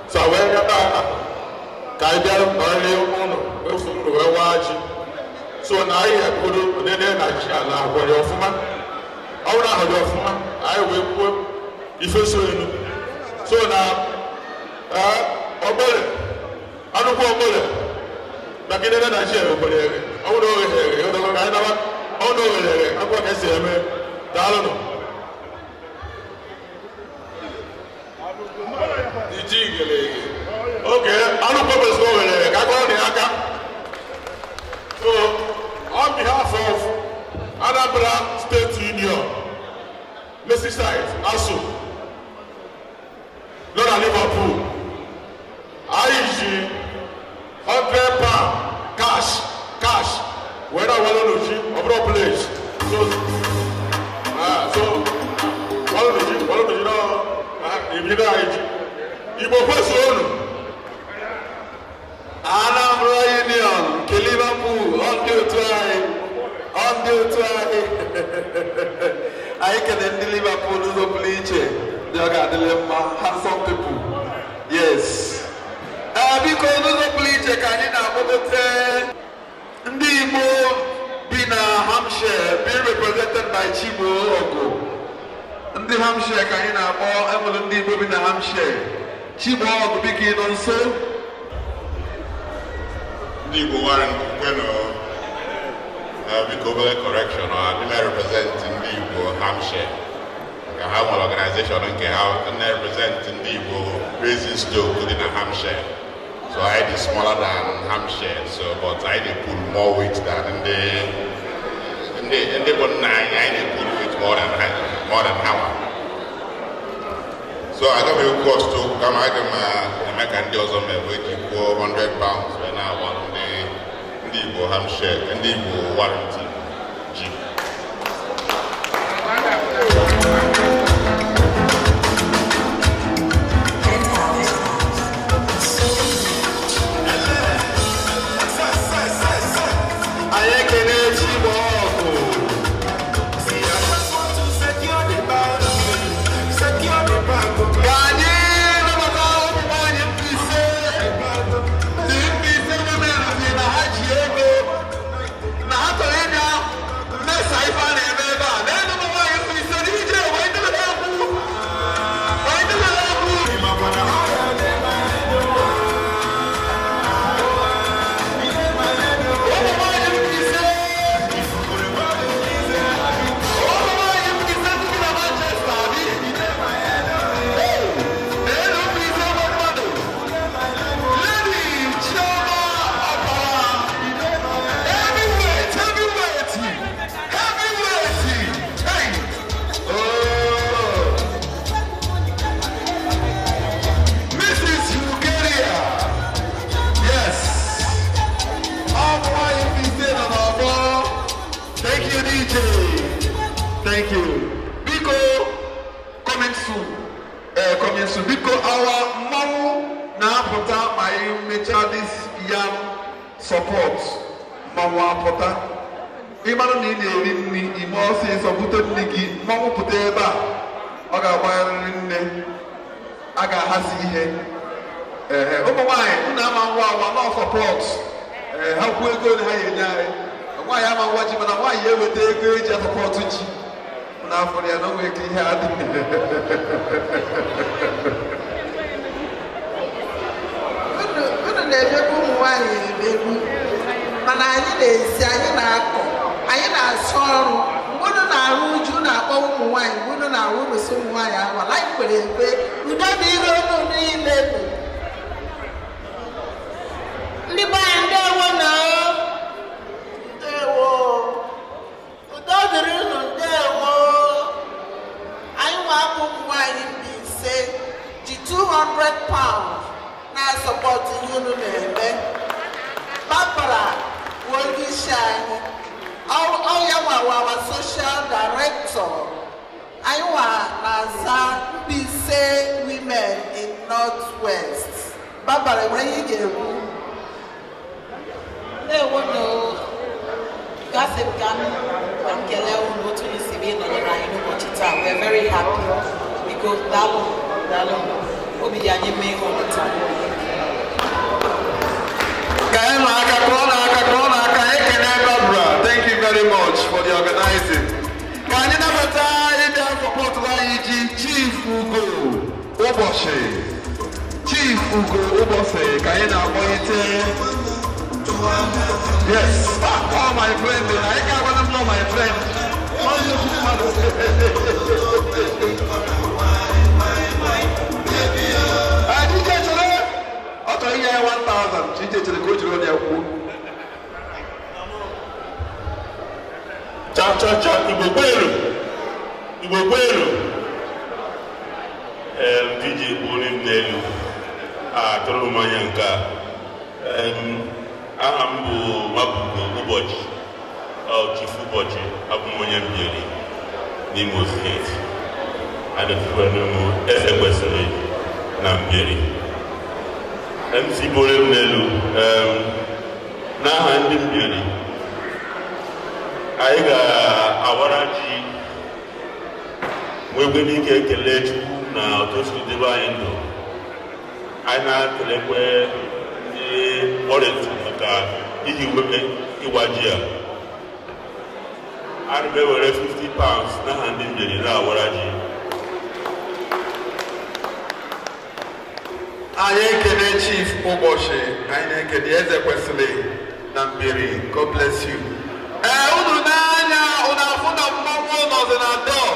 So I went back. Ka I bịara n'ọrụ ụlọ usoro wee waji. So na anyị ekwuru nene na ji ala agwara ọfụma. Ọ bụrụ ahụ dị ọfụma, anyị wee kwuo ife so enu. So na ọgbọle, anụkwu ọgbọle, na gị nene na ji ekwere ere. Ọ bụrụ oghere ere, ọ dọrọ ka anyị naba, ọ bụrụ oghere ere, akwụkwọ ka esi eme, daalụ nọ. Iji igele ege. Okay, anụkwu ọgbọle oghere ere, ka akọrọ dị aka. So, on behalf of Anambra State Union, Mrs. Site, ASU, Lord of Liverpool, IG, £100 cash, whether I want to or place. So, if you know IG, Igbo person. Anambra Union, Liverpool, on the try. I can deliver Liverpool to the bleacher. They are handsome people. Yes. Because the bleacher can in Igbo being a Hampshire, being represented by Chibo Ogo. And the Hampshire can in more Igbo being a Hampshire. Chibo Ogo begin on so. Igbo Warrington, because correction, I represent Igbo Hampshire. I have an organization and I represent Igbo raising stock within Hampshire. So I is smaller than Hampshire, but I put more weight than in the one nine, I put weight more than Howard. So I got a cost to come out of my candidates on my weight equal £100 when I want the Igbo Hampshire and the Igbo Warrington Jeep. Thank you. Biko, coming soon. Because our mom now put out my major this young support. Mama put out. Even in the emotions of Niki, Mama put there back. Aga Hasi here. Oh my, Nama support. How we go to high. Why am I watching? But why you would take good just support to you? Now for the no way to have I want to 200 pounds na support unu na-eme. Barbara Wogishani, our social director. Aywa Naza Bise Women in Northwest. Barbara, where you go? They want to gossip can go to the civil we're very happy because Dalo Obiani may all the time. Thank you very much for the organizing. Chief Ugo Oboshe. Chief Ugo Oboshe. Yes. Oh, my friend. I can't know my friend. After a year 1,000, she did to the coach on their food. Cha, Igbo Gwelu. DJ Bolim Nelu. Tolu Manyanka. Ahambu Mabugo Ubochi. Chief Ubochi. Abumonyan Bieri. Nimo State. And the Fuenemu Esekwesere Nambieri. MC Bolim Nelu. Nahandim Bieri. Anyị ga-awaraji nwegwere ike ekele Chukwu na otosi debe anyị ndụ. Anyị na-akelekwe ndị Warrington maka iji webe ịgbaji a. Ana m ewere 50 pounds n'aha ndị mbiri na-awaraji. Anyị ekele Chief Ụbọchị, anyị na-ekele Eze Kwesịrị na mbiri. God bless you. Unu n'anya, unu afụ na mmanwụ nọzi na dọọ.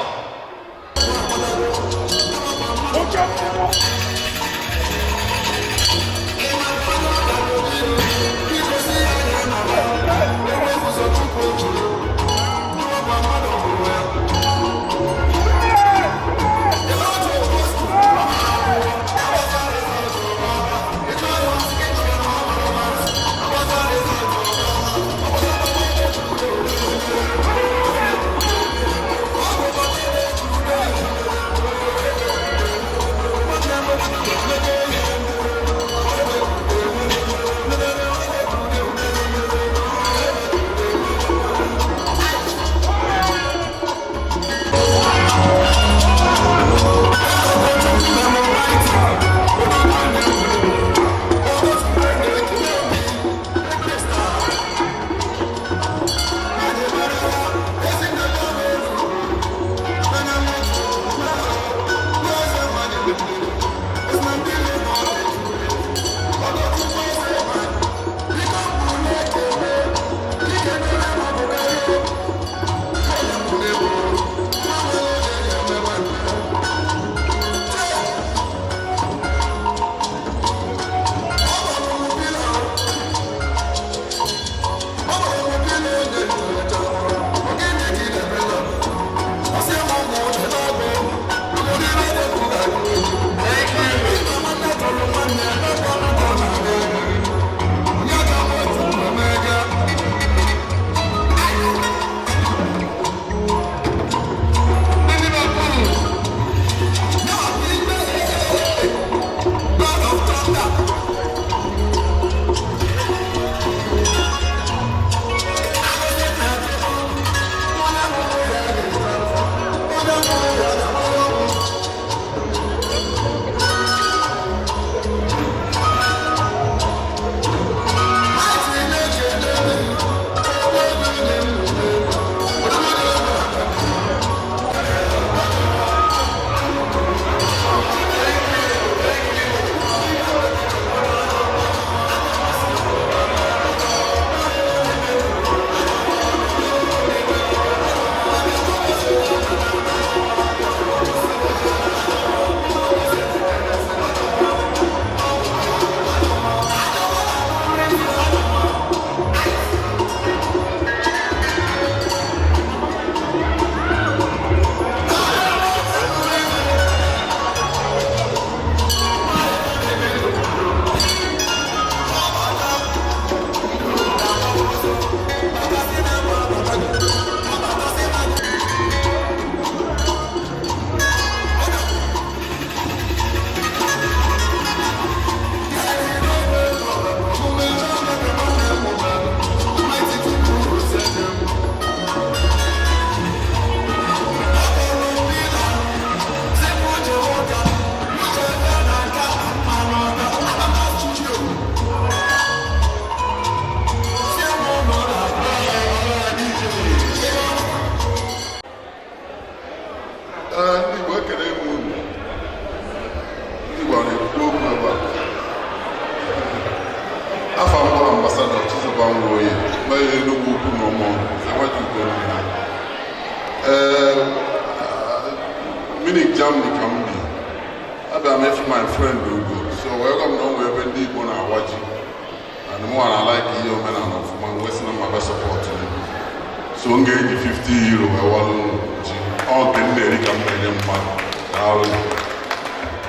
Germany come be. I met my friend Ugo. So welcome now we have been on our watching. And the more I like you man and of man Western my best support. So I'm getting €50 I want all the day come in man.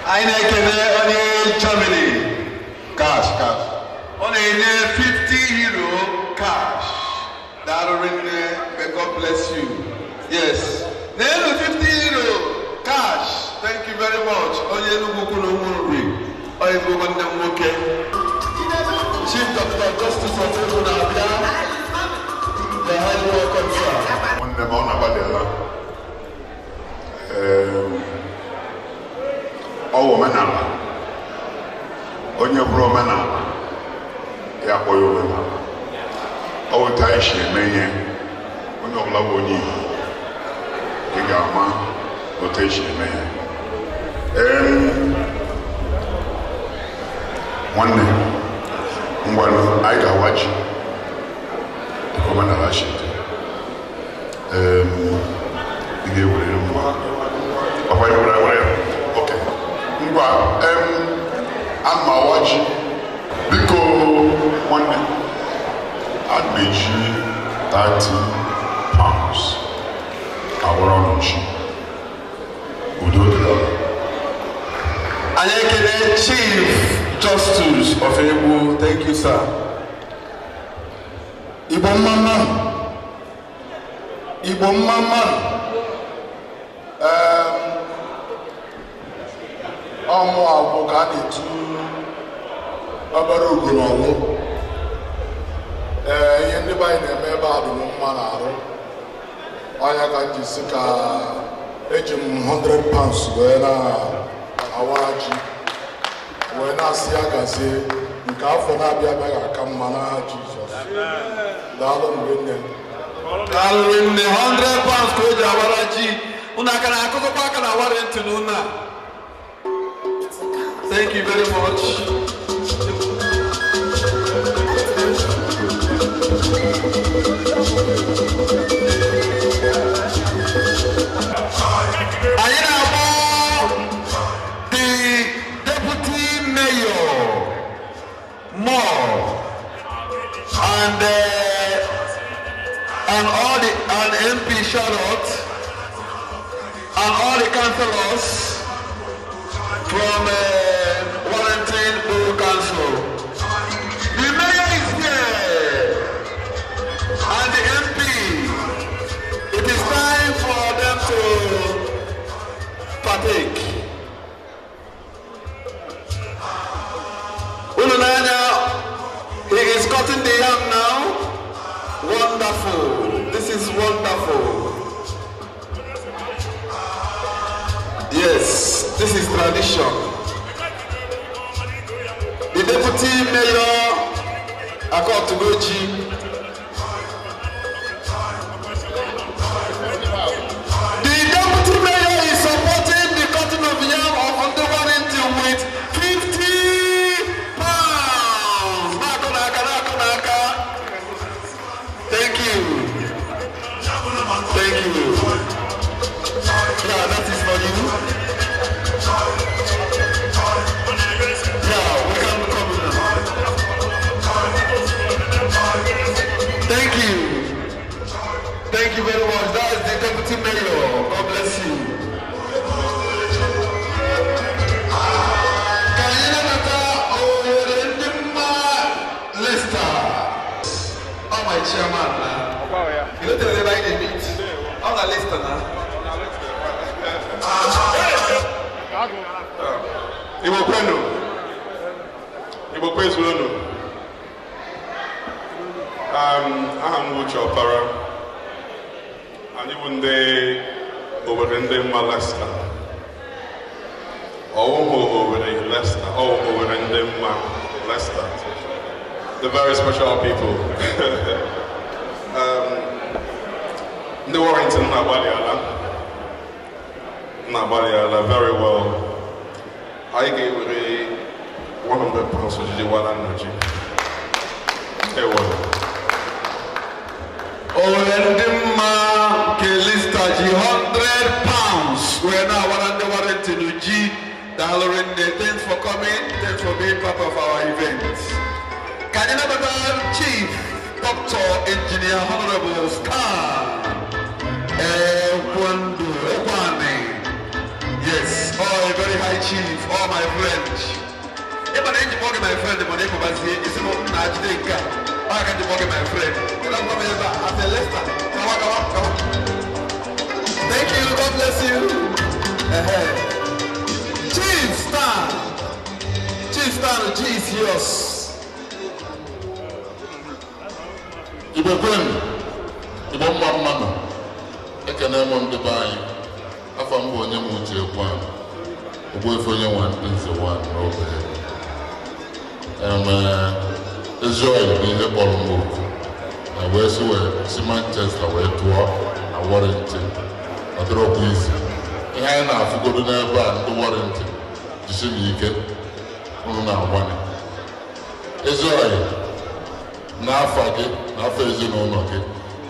I need Germany. Cash. On €50 cash. That'll ring there. May God bless you. Yes. Then €50 cash. Thank you very much. Chief Doctor Justice of Abia. The highly welcome sir. One them on Abadella. Oh, manana. On your bro manana. Ya boyo manana. Oh, Taishi, Mayen. When you love on you. Gama, rotation, Mayen. One day. Well, I got watch the commander Rashid. You okay. I'm watching because one day I'd made £30. I will run on you. We do the Chief Justice of Igbo, thank you, sir. Igbo Mama. Ọmụ abụọ ka a na-etu ọbara ogologo. Ihe ndị be anyị na-eme ebe a dị m mma n'arụ. Ọnya ka m ji sị ka eji m £100 wee na-awa ji. Wee na-asị ya gazie nke afọ na-abịa abịaghị aka mma n'aha Jizọs. Daalụ mgbe nne. Daalụ nne £100 ka o ji awara ji. Unu aka na-akụkọkwa aka na Warrington unu a. Thank you very much. Anyị na-akpọ the deputy mayor more and all the MP Charlotte and all the councillors from Warrington Borough Council. The mayor is here and the MP. It is time for them to partake. He is cutting the yam now. Wonderful. This is wonderful. Yes, this is tradition. The deputy mayor, Akotugoji. The deputy mayor is supporting the cutting of yam of Warrington with £50. Thank you. Yeah, that is for you. Yeah, we can come now. Thank you. Thank you very much. That is the deputy mayor. God bless you. Oh, my chairman. You don't tell everybody they meet. On the list now. Igbo kwenu. Igbo kwenu. Aha m Uche Ọpara. Anyị bụ ndị obodo ndị mma Leicester. Ọwụhụ obodo Leicester. Obodo ndị mma Leicester. The very special people. The Warrington Nabaliala very well. I gave £100 for the one energy. It was. Oh, and the man, Kelista, £100. We're now $100. Dalorinde, thanks for coming. Thanks for being part of our event. Can you remember Chief Dr. Engineer Honorable Star Ekwane? Yes, oh, a very high chief, all my friends. If I didn't work my friend, the money for my say, it's not Najika. I can't work my friend. And I'm coming back as a Lester. Come on. Thank you, God bless you. Chief Star, Chief yours. Igbo kwen, Igbo mma mmanụ, ekene m ndị be anyị, afọ mbụ onye m uche ekwe ahụ, Ogbuefi onye nwa nze nwa n'obe. Ezi ọyị bụ ihe kpọrọ m oku, na wee si Manchester wee tụọ na Warrington, ọ dịrọkwa izi. Ihe anyị na-afụgodo n'ebe a ndị Warrington, jisi n'ike, unu na-agbanye. Ezi ọyị, n'afọ gị n'afọ ezinụlọ gị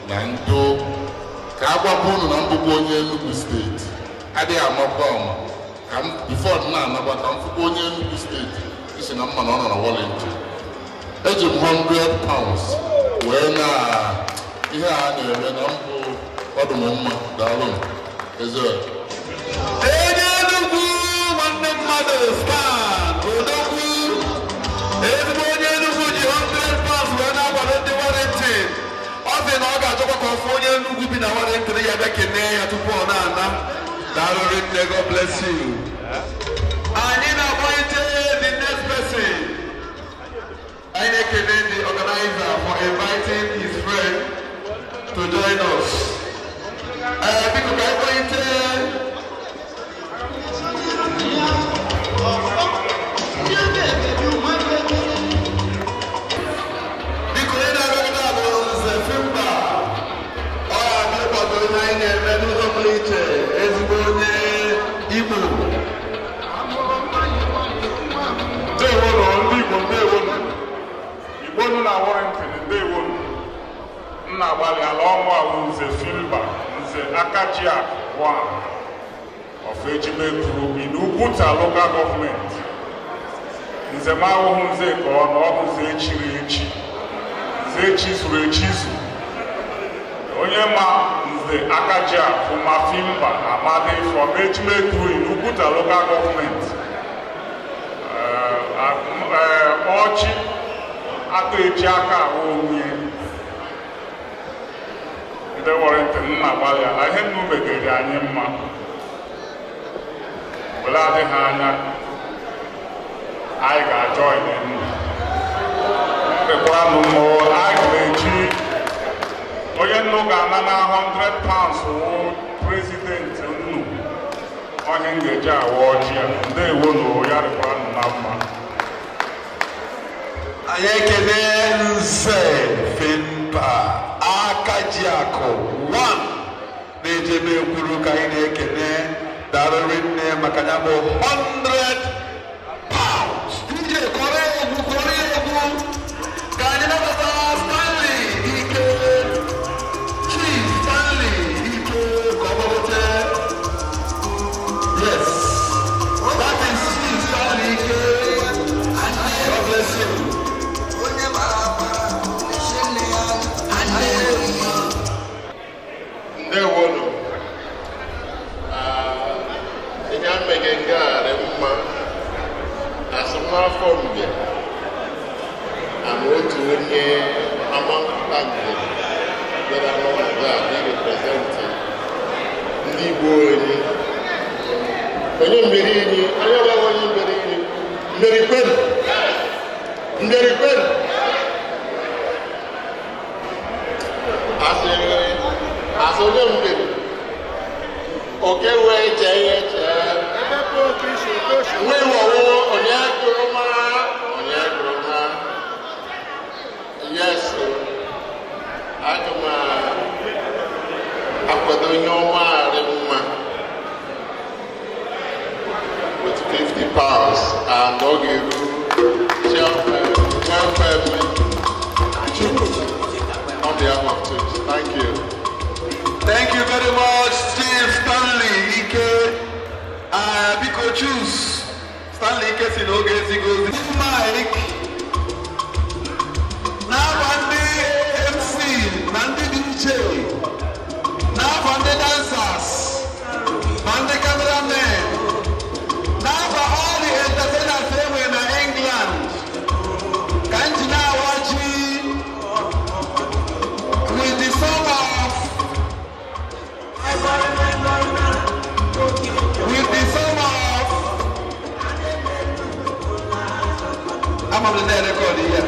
na ndụ ka agbapụ unu na mbụbụ onye Enugu steeti adịghị amakwa ọma ka m bifo na-anagba ka m fụkwa onye Enugu steeti isi na mma na ọ nọ na Warrington. Eji m 100 pounds wee na ihe a na-eme na mbụ ọdụ m mma daalụ m eze onye Enugu nwanne mmadụ stand odogwu ezigbo onye Enugu ji 100 pounds wee na-akwado ndị Warrington. Ọ sị na ọ ga-achọkwa ka ọfụ onye Enugu bi na Warrington ya bịa kenee ya tupu ọ na-ana. Daalụ rinne, God bless you. Anyị na-akwanyete the next person. Anyị na-ekene the organizer for inviting his friend to join us. Biko ka anyị kwanyete ezigbo onye Igbo. Ndewo ndị Igbo, ndewo Igbo nọ na Warrington, ndewo nna agbalị ala ọmụ awụ nze Filba, nze Akajiakụ of Ejimekwu in Ukwuta local government. Nze m awụhụ nze ka ọ na ọ bụ nze echiri echi, nze echizuru echizu. Onye ma nze Akajiakụ ma Filba Amadi from Ejimekwu in Ukwuta local government. Ọchị aka eji aka ahụ onye ndị Warrington nna agbalị ala ihe nnu megere anyị mma were adịghị anya anyị ga-ajọ ile nnu dịkwaranụ mmụọ anyị ga-eji onye nnu ga-ana na 100 pounds wụ prezident nnu onye m ga-eji awa ọjị ya ndewo na ya dịkwaranụ na mma. Anyị ekele nze Filba Akajiakụ 1 na-Ejimekwu ka anyị na-ekele darịrị nne maka ya bụ 100 pounds. Ndị kọrọ egwu ka anyị nabata Stanley Ike, Chief Stanley Ike Kọbọbọte. Yes, that is Chief Stanley Ike. God bless you. Ndewonu, ihe ameghe nke a dị mma asụmafọ mbe ama otu onye amapụta nke bịara n'ọnọdụ a na-representị ndị Igbo onye mmeriri onye ọbụla onye mmeriri mmerikwenu asị onye mberi oke wee chee nwe iwọwụ onye gụrụ ma yes aga m akwado onye ọma arị mma with 50 pounds and ọ ga-eru on behalf of Chiefs. Thank you. Thank you very much, Chief Stanley Ike. Biko choose Stanley Kesi n'oge ezigo ozi. Mike n'afọ ndị MC na ndị DJ n'afọ ndị dancers na ndị cameramen n'afọ all the entertainers enwere na England ka nji na-awaji with the song of I'm on the net record here.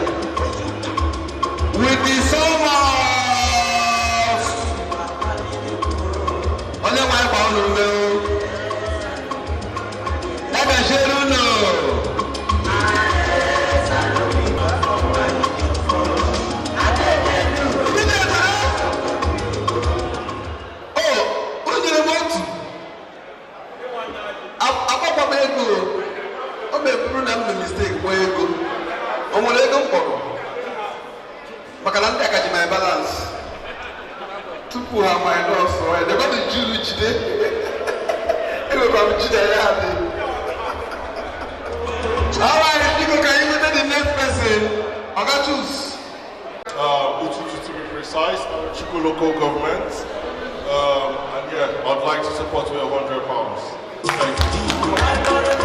With the song of only my pound will let me share you know. Oh, who's the remote? I'm a mistake. I'm going to go Makala ndị akaji my balance. Tupu ha my nose, so they're going to juru jide. Ego kwa mjide ya adi. Alright, Nico, can you make the next person? I got choose. To be precise, Chuku local government. And yeah, I'd like to support with £100. Thank you.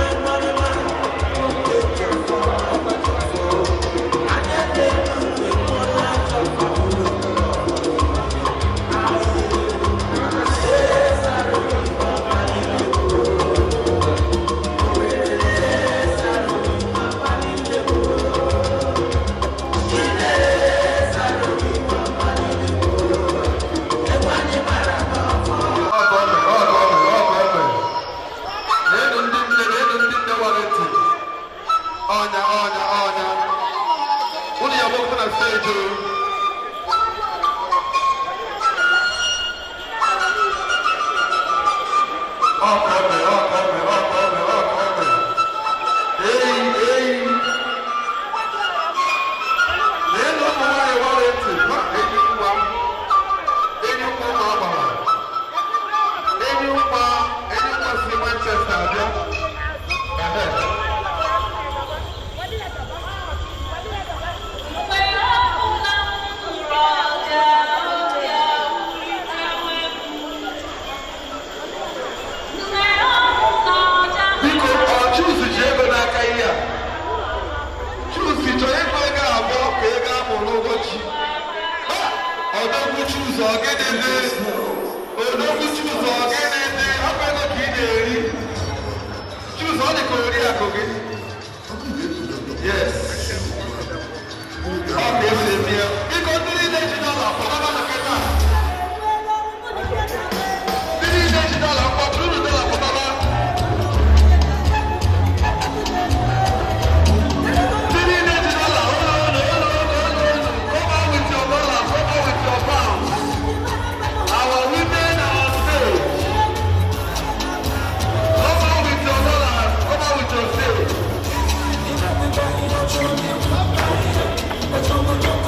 Come on.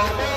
Obi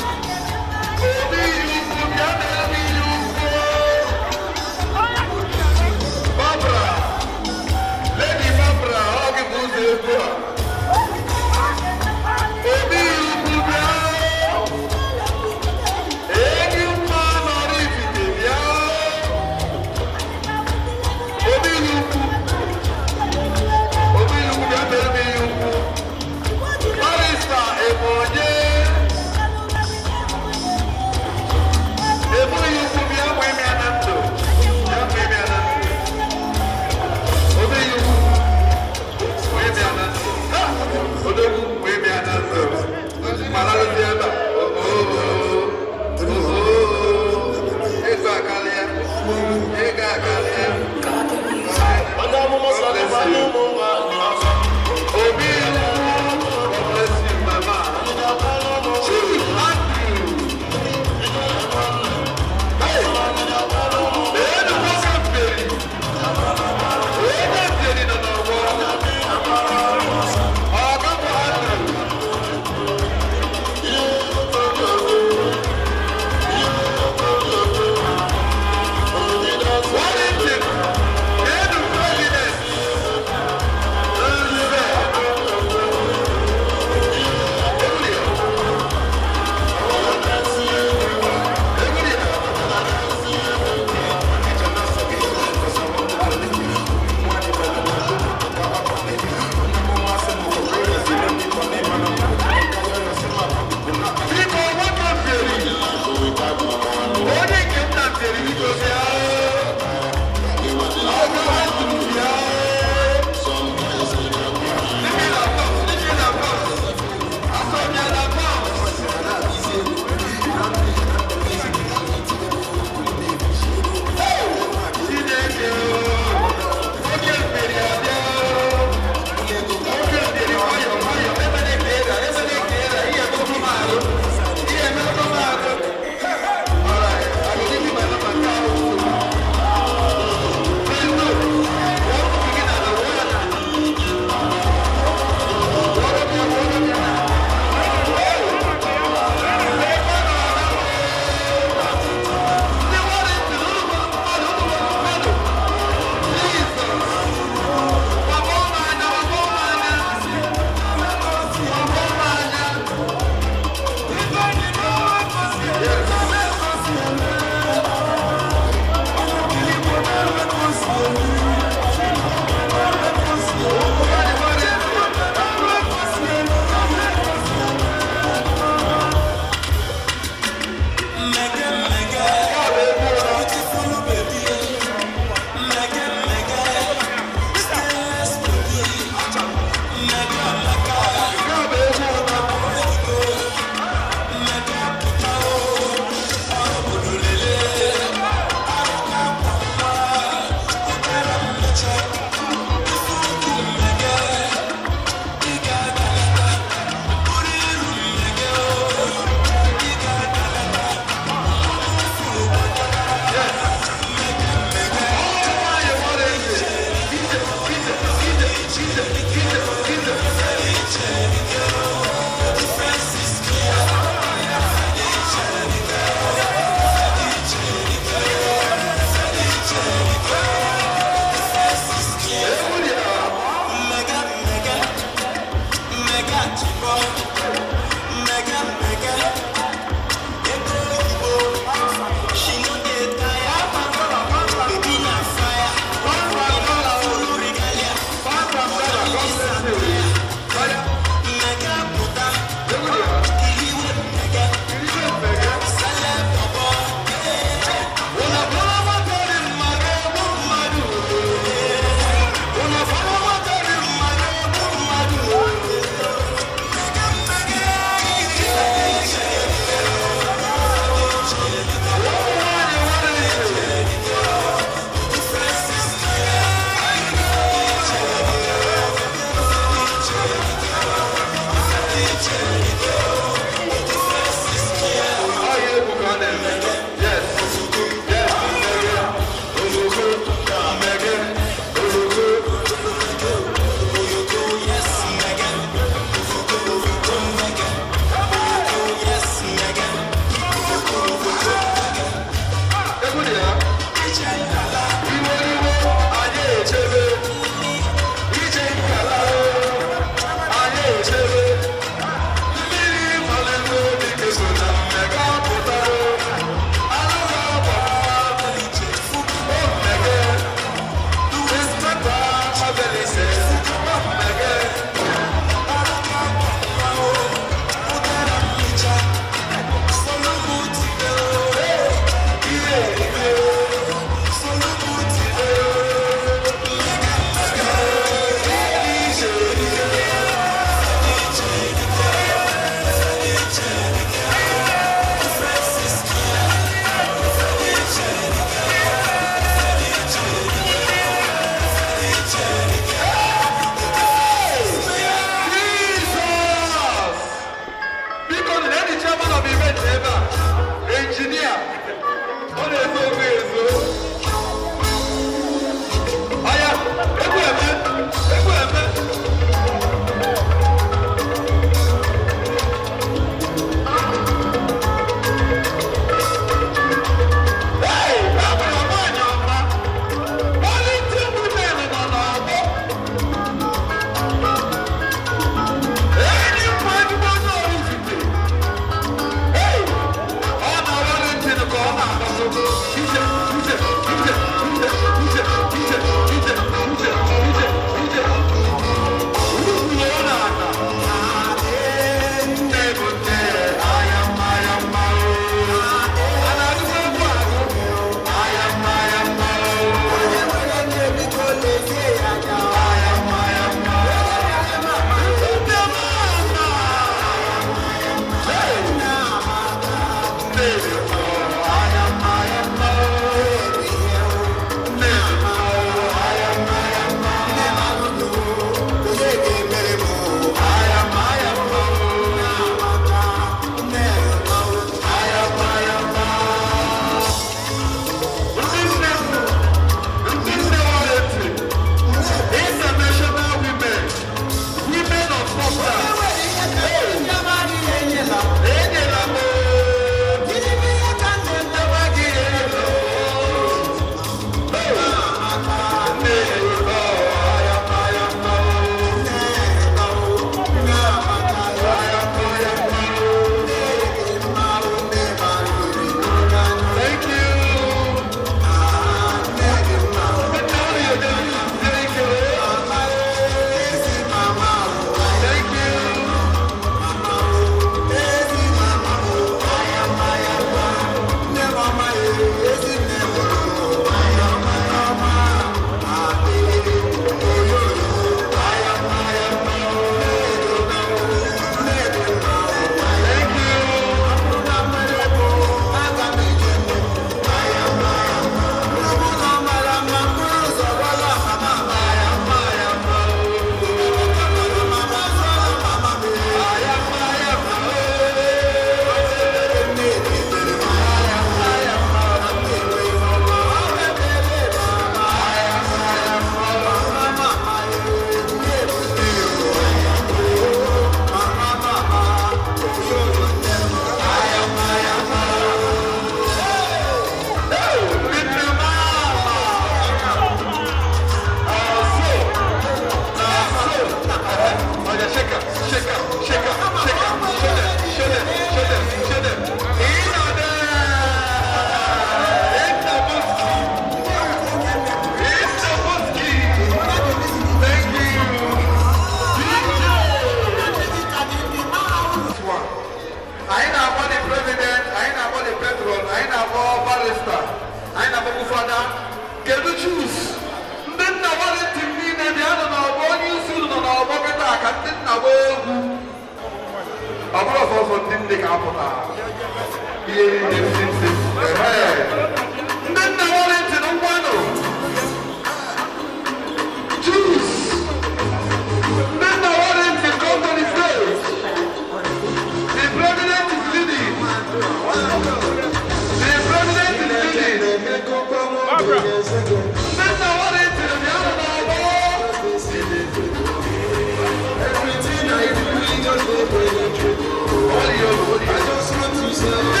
I just want to say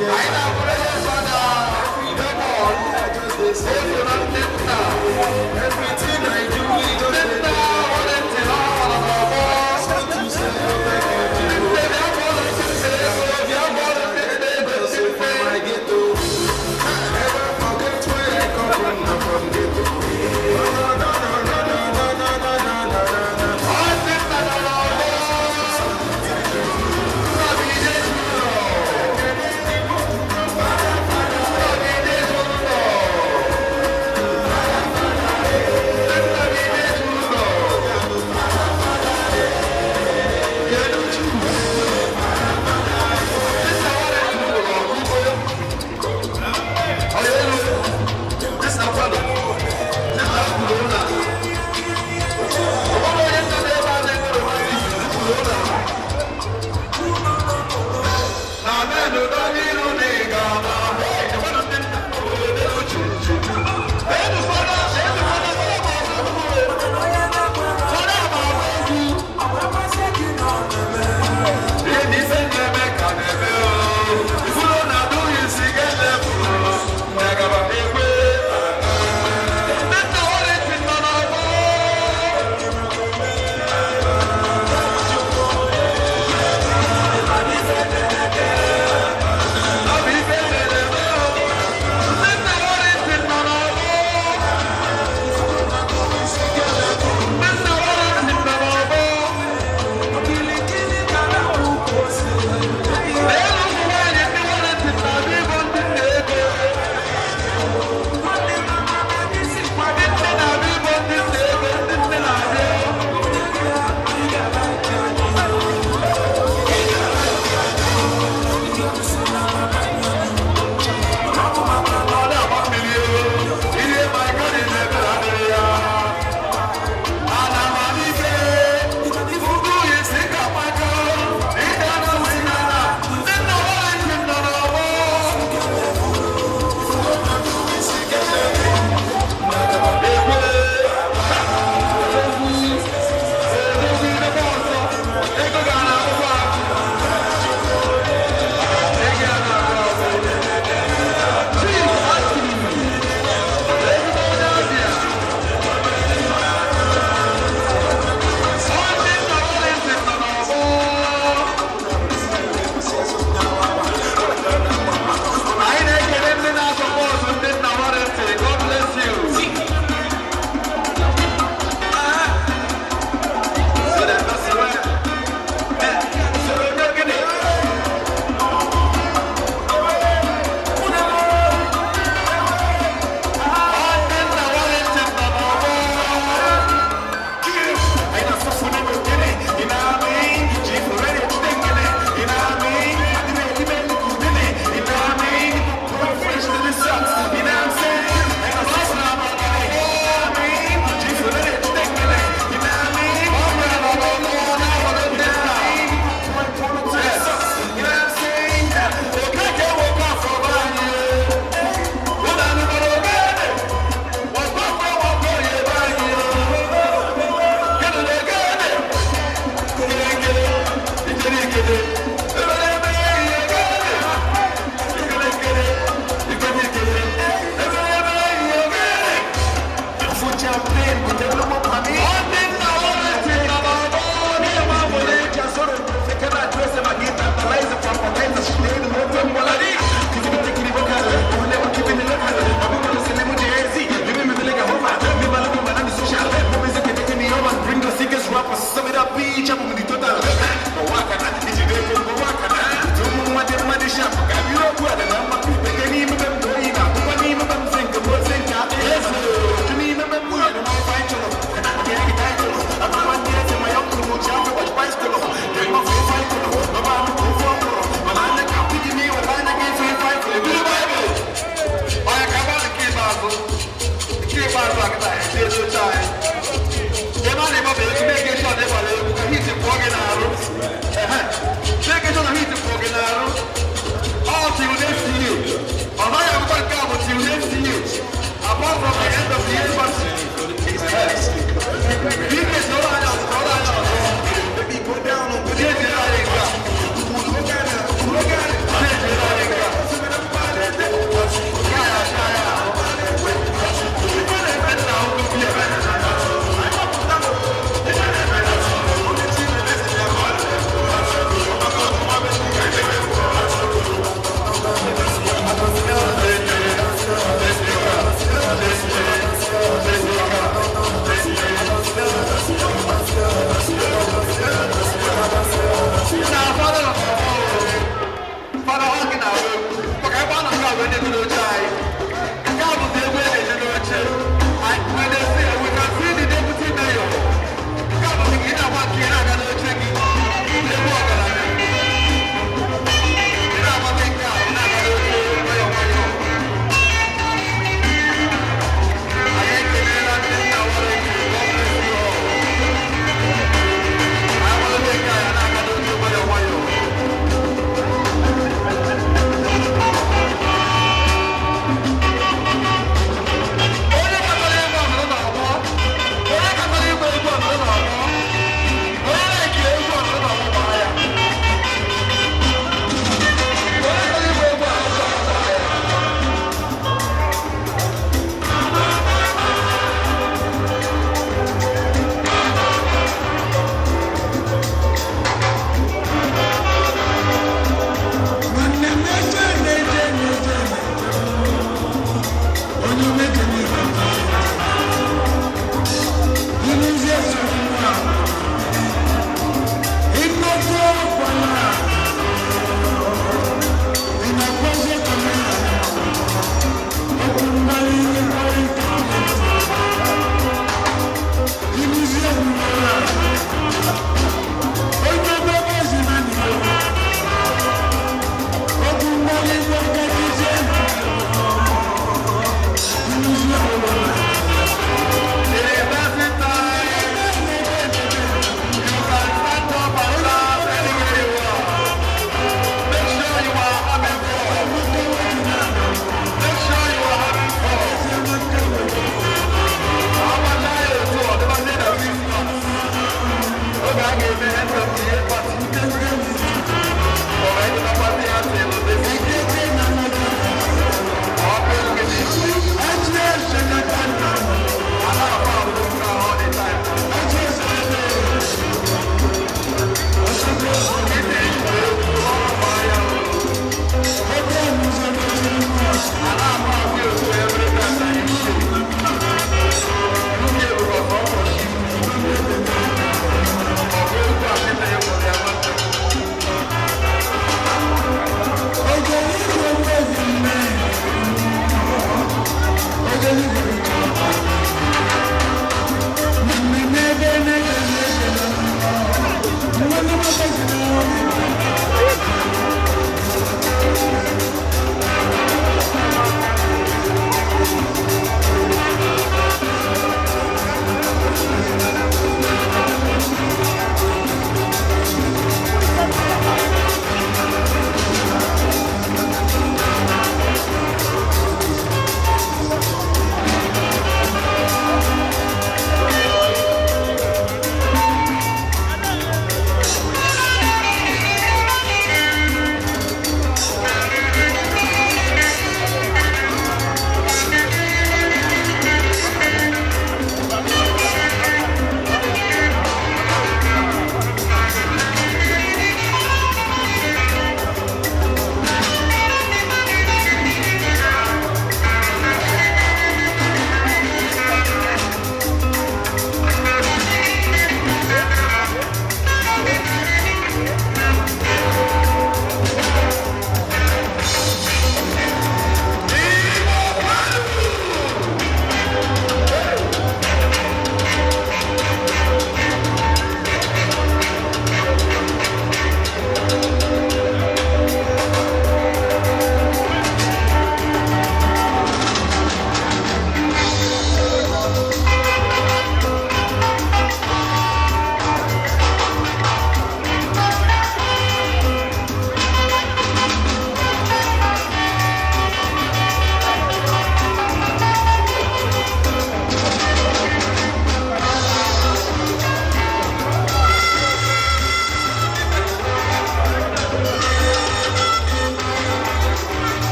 Everything I do, it doesn't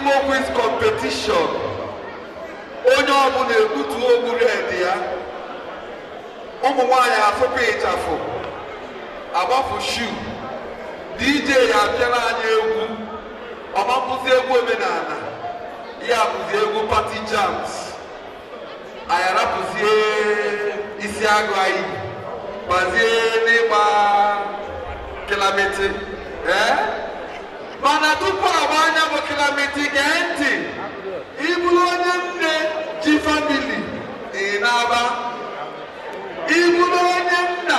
Igbo quiz competition. Onye ọbụla ebutu ogbu red ya. Ụmụ nwaanyị afụpụ ịchafụ. Agbafu shoe. DJ ya apịara anyị egwu. Ọma bụzi egwu omenala. Ya bụzi egwu party jams. Anyị arapụzie isi agụ anyị. Gbazie n'ịgba kilamiti. Mana tupu agba anya bụ kilamiti gee ntị. Ịbụrụ onye nne ji famili ị na-aba. Ịbụrụ onye nna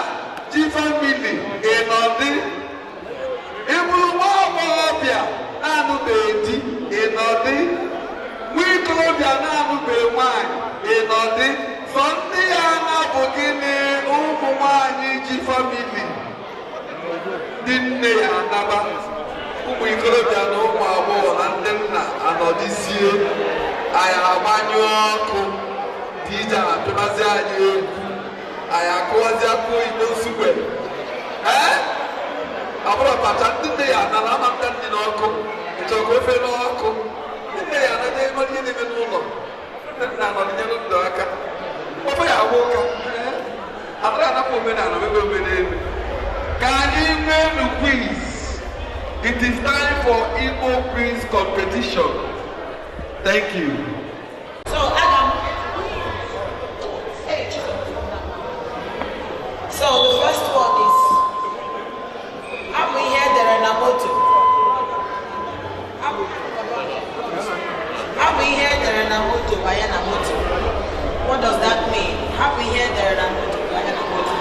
ji famili ị nọdị. Ịbụrụ nwa agbọghọbịa na-anụbeghị di ị nọdị. Nwa ikorobịa na-anụbeghị nwaanyị ị nọdị. Sọ ndị ya na-abụ gịnị ụmụ nwaanyị ji famili ndị nne ya anaba. Ụmụ ikorobịa na ụmụ agbọghọ na ndị nna anọdịzie. Anyị agbanyụ ọkụ DJ apịazi anyị egwu. Anyị akụwazi akụ Igbo nsugbe. Abụrụ ọbacha ndị nne ya anara ama ndị nne n'ọkụ. Ịchọkwa ofe n'ọkụ. Ndị nne ya anaghị eme ihe na-eme n'ụlọ. Ndị nna anọdịnyere ndụ aka. Ofe ya agba ụka. Adịrị anapụ omenala mebe omenelu. Ka anyị nwee quiz. It is time for Igbo quiz competition. Thank you. So Adam. So the first one is Abu here there na moto. Abu here there na moto via na moto. What does that mean? Abu here there na moto via na moto.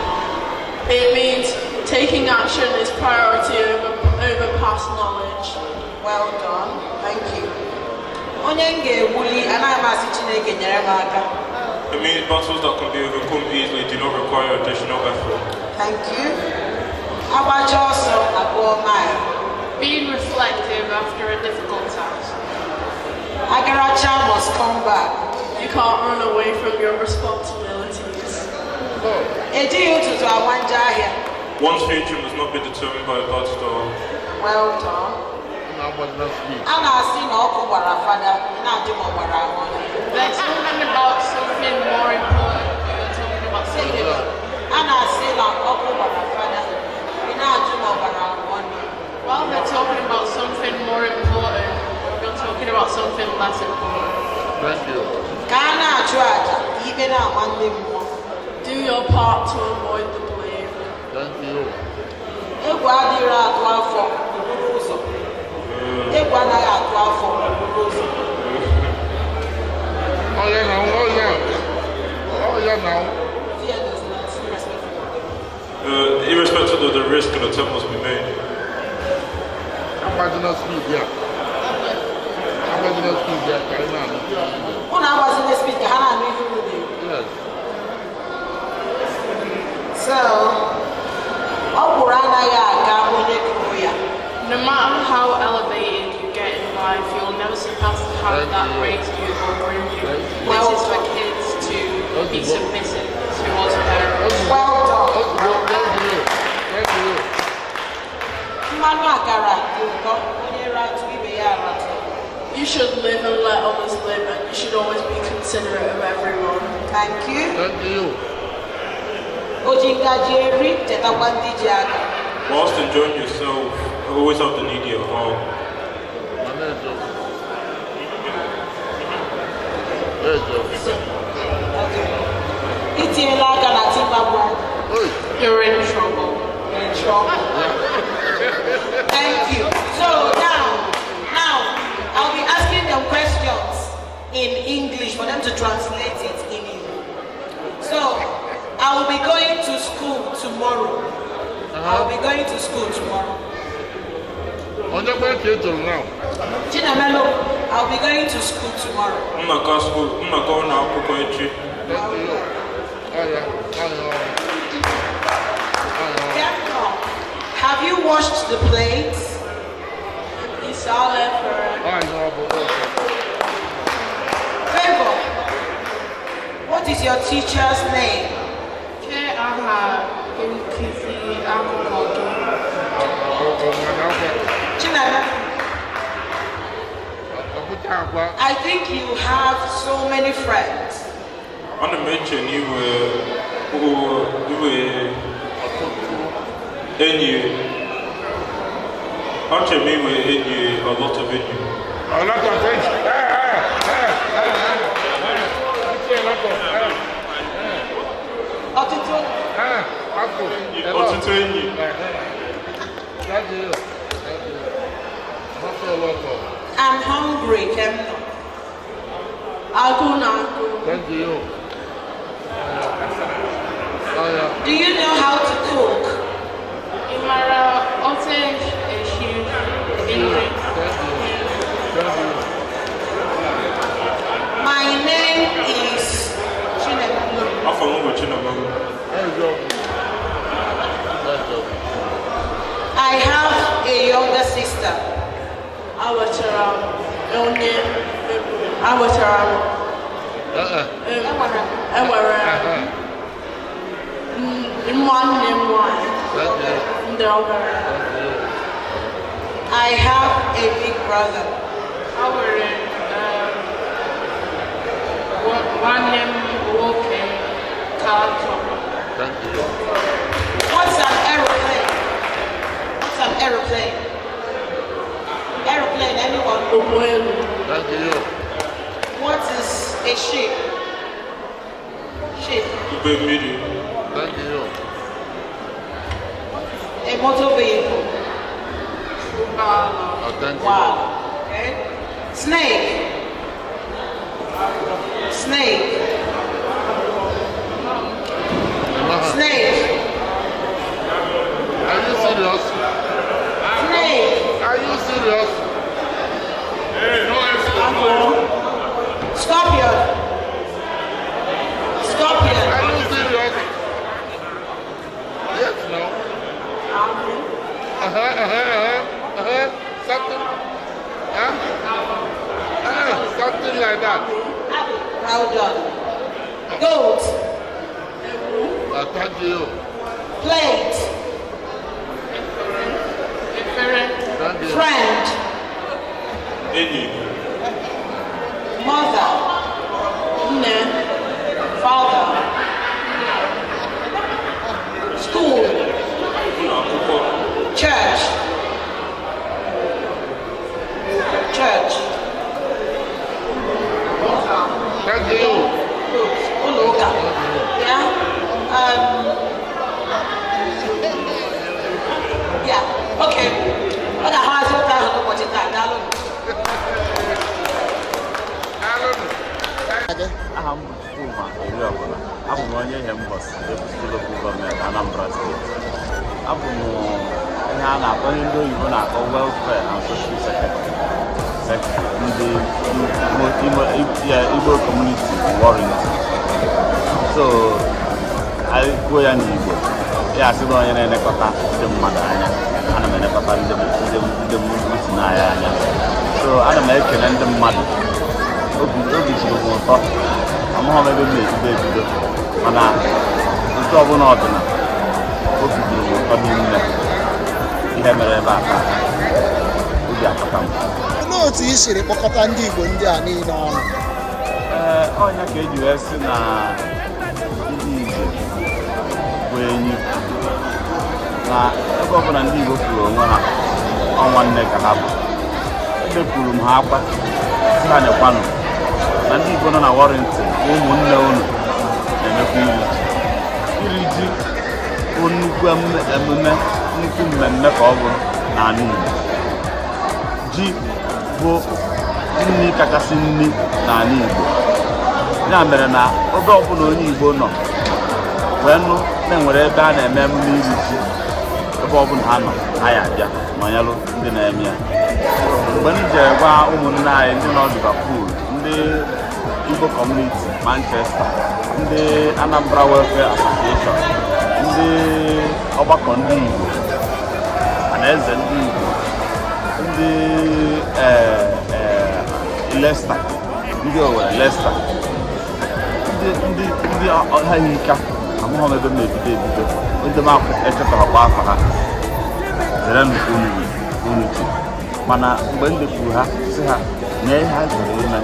It means taking action is priority over past knowledge. Well done. Thank you. Onye ngewuli anaghị masị Chineke nyere m aka. It means battles that can be overcome easily do not require additional effort. Thank you. Agbacha ọsọ abụọ mile. Being reflective after a difficult task. Agaracha must come back. You can't run away from your responsibilities. Ejighị ụtụtụ agba njọ ahịa. One's future must not be determined by a bad start. Well done. A na-asị na ọkụ gbara fada, na-ajụ ma ọ gbara ahụ. Let's talk about something more important. We're talking about something. A na-asị na ọkụ gbara fada, na-ajụ ma ọ gbara ahụ. Well, they're talking about something more important. You're talking about something less important. Thank you. Ka a na-achụ àjà, ikpe na-ama ndị mmụọ. Do your part to avoid the blame. Thank you. Egwu adịrị atụ afọ okporo ụzọ. Egwu anaghị atụ afọ okporo ụzọ. Oh yeah, now. Irrespective of the risk, an attempt must be made. So, no matter how elevated you get in life, you'll never surpass the hand that raised you or grew you. This is for kids to be submissive towards parents. Well done. Thank you. You should live and let others live, and you should always be considerate of everyone. Thank you. Thank you. Whilst enjoying yourself, always have the needy at heart. You're in trouble. Thank you. So now, I'll be asking them questions in English for them to translate it in Igbo. So, I will be going to school tomorrow. I'll be going to school tomorrow. Chinamelo, I'll be going to school tomorrow. I'm not going to school. Have you washed the plates? Favor, what is your teacher's name? I think you have so many friends. I want to mention you a lot of venue. A lot of venue. I'm hungry, Kemno. Thank you. Do you know how to cook? My name is I have a younger sister. I have a big brother. What's an aeroplane? What's an aeroplane? Aeroplane, anyone? What is a ship? Ship. A motor vehicle. Wow. Okay. Snake. Snake. Snake. Are you serious? Snake. Are you serious? Hey, no. Scorpion. Scorpion. Are you serious? Yes, no. Something. Something like that. Well done. Goat. Thank you. Plate. Thank you. Friend. Mother. Father. School. Church. Church. Thank you. Yeah. Yeah. Okay. Okay. How I thought I was watching that. I'm onye ihe mbọsị deputy local government Anambra State. Abụ m ihe a na-akpọ ndị oyibo na-akpọ welfare and social secretary ndị Igbo community Warrington. So anyị kwuo ya n'Igbo ya asị na onye na-elekọta ndị mmadụ anya, ana m elekọta ndị si n'anya anya. So ana m ekele ndị mmadụ, obi jiri m ụtọ, amaghị m ebe m na-ebido mana nke ọbụla ọdịna obi jiri m ụtọ n'ime ihe mere ebe a taa, obi akpata m. Olee otu i siri kpọkọta ndị Igbo ndị a niile ọnụ? Ọnya ka eji wee sị na ndị Igbo bụ enyi, na ebe ọbụla ndị Igbo kwuru onwe ha ọnwa nne ka ha bụ, edepụrụ m ha akwa si ha nyekwanụ na ndị Igbo nọ na Warrington ụmụnne unu na-emekwa iri ji bụ nnukwu emume, nnukwu mmemme ka ọ bụ n'ala Igbo. Ji bụ nri kachasị nri n'ala Igbo, ya mere na oge ọbụla onye Igbo nọ wee nụ na-enwere ebe a na-eme emume iri ji, ebe ọbụla ha nọ ha ya abịa nọnyelụ ndị na-eme ya. Mgbe m jere gwa ụmụnne anyị ndị nọ Liverpool, ndị Igbo Community Manchester, ndị Anambra Welfare Association, ndị ọgbakọ ndị Igbo, Anaeze ndị Igbo, ndị Leicester, ndị Owerri Leicester, ndị ọha ika, amụghị m ebe m na-ebido ndị m echetara kwa afọ ha, zere nnukwu unu ji mana mgbe ndị kwuru ha sị ha nye ihe ha chọrọ ime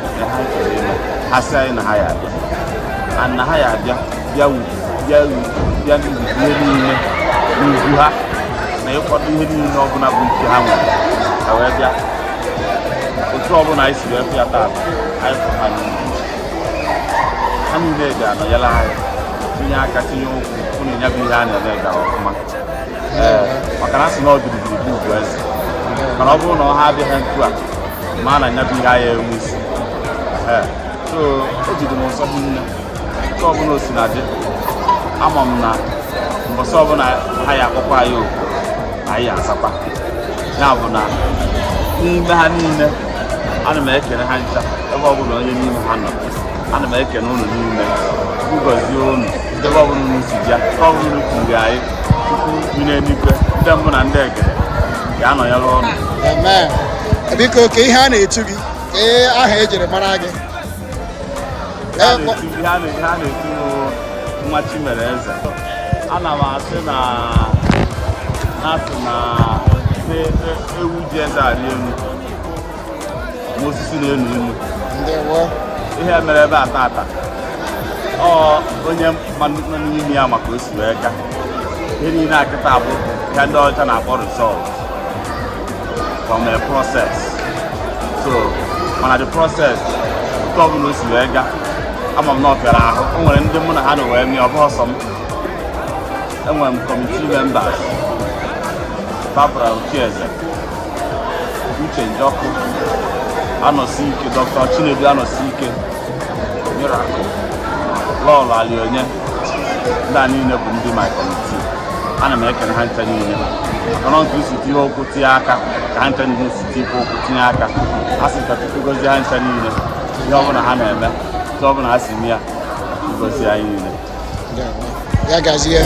ha sị anyị na ha ya abịa na ha ya abịa bịa ihe niile n'ugwu ha na ịkwado ihe niile ọbụla bụ nke ha nwere ka wee bịa otu ọbụla anyị si wee bịa taa anyị fụ ha n'ugwu ha niile ga-anọnyere anyị tinye aka tinye ụkwụ ụnụ ya bụ ihe a na-eme gara ọfụma maka na asị na ọ biribiri ugwu eze mana ọ bụrụ na ọha abịaghị ntu a ma na nya bụ ihe anyị enwe isi so o jide m nsọ hinne nke ọbụla o si na dị ama m na mbọsị ọbụla ha ya akpọkwa anyị okwu anyị ya asakwa ya bụ na n'ime ha niile ana m ekele ha ncha ebe ọbụla onye n'ime ha nọ ana m ekele ụlọ niile ụgọzie ụnụ ebe ọbụla unu si bịa ọbụla unu kwuru anyị tupu bi n'eluigwe ndị mbụ na ndị egede ga-anọnyere ụnụ. Biko ka ihe a na-etu gị ka aha ejiri mara gị ihe a na-etu nwa Chimereze ana m asị na ewu ji eze arị elu ma osisi na-elu ilu ihe mere ebe a tata onye nọ n'ime ya maka o si wee gaa ihe niile akịta bụ ka ndị ọcha na-akpọ result from a process so mana the process nke ọbụla o si wee gaa ama m na ọ bịara ahụ o nwere ndị mụ na ha na wee mee ọ bụ ọsọ m enwere m committee members Barbara Okieze Uche Njọkụ anọsi ike Dr. Chinedu anọsi ike Miracle Lọlụ Alionye ndị a niile bụ ndị my committee ana m ekele ha ncha niile maka na nke isi tinye okwu tinye aka ka ha ncha niile si tinye okwu tinye aka a sị ka Chukwu gozie ha ncha niile ihe ọbụla ha na-eme ihe ọbụla ha si mee ya gozie anyị niile ya gazie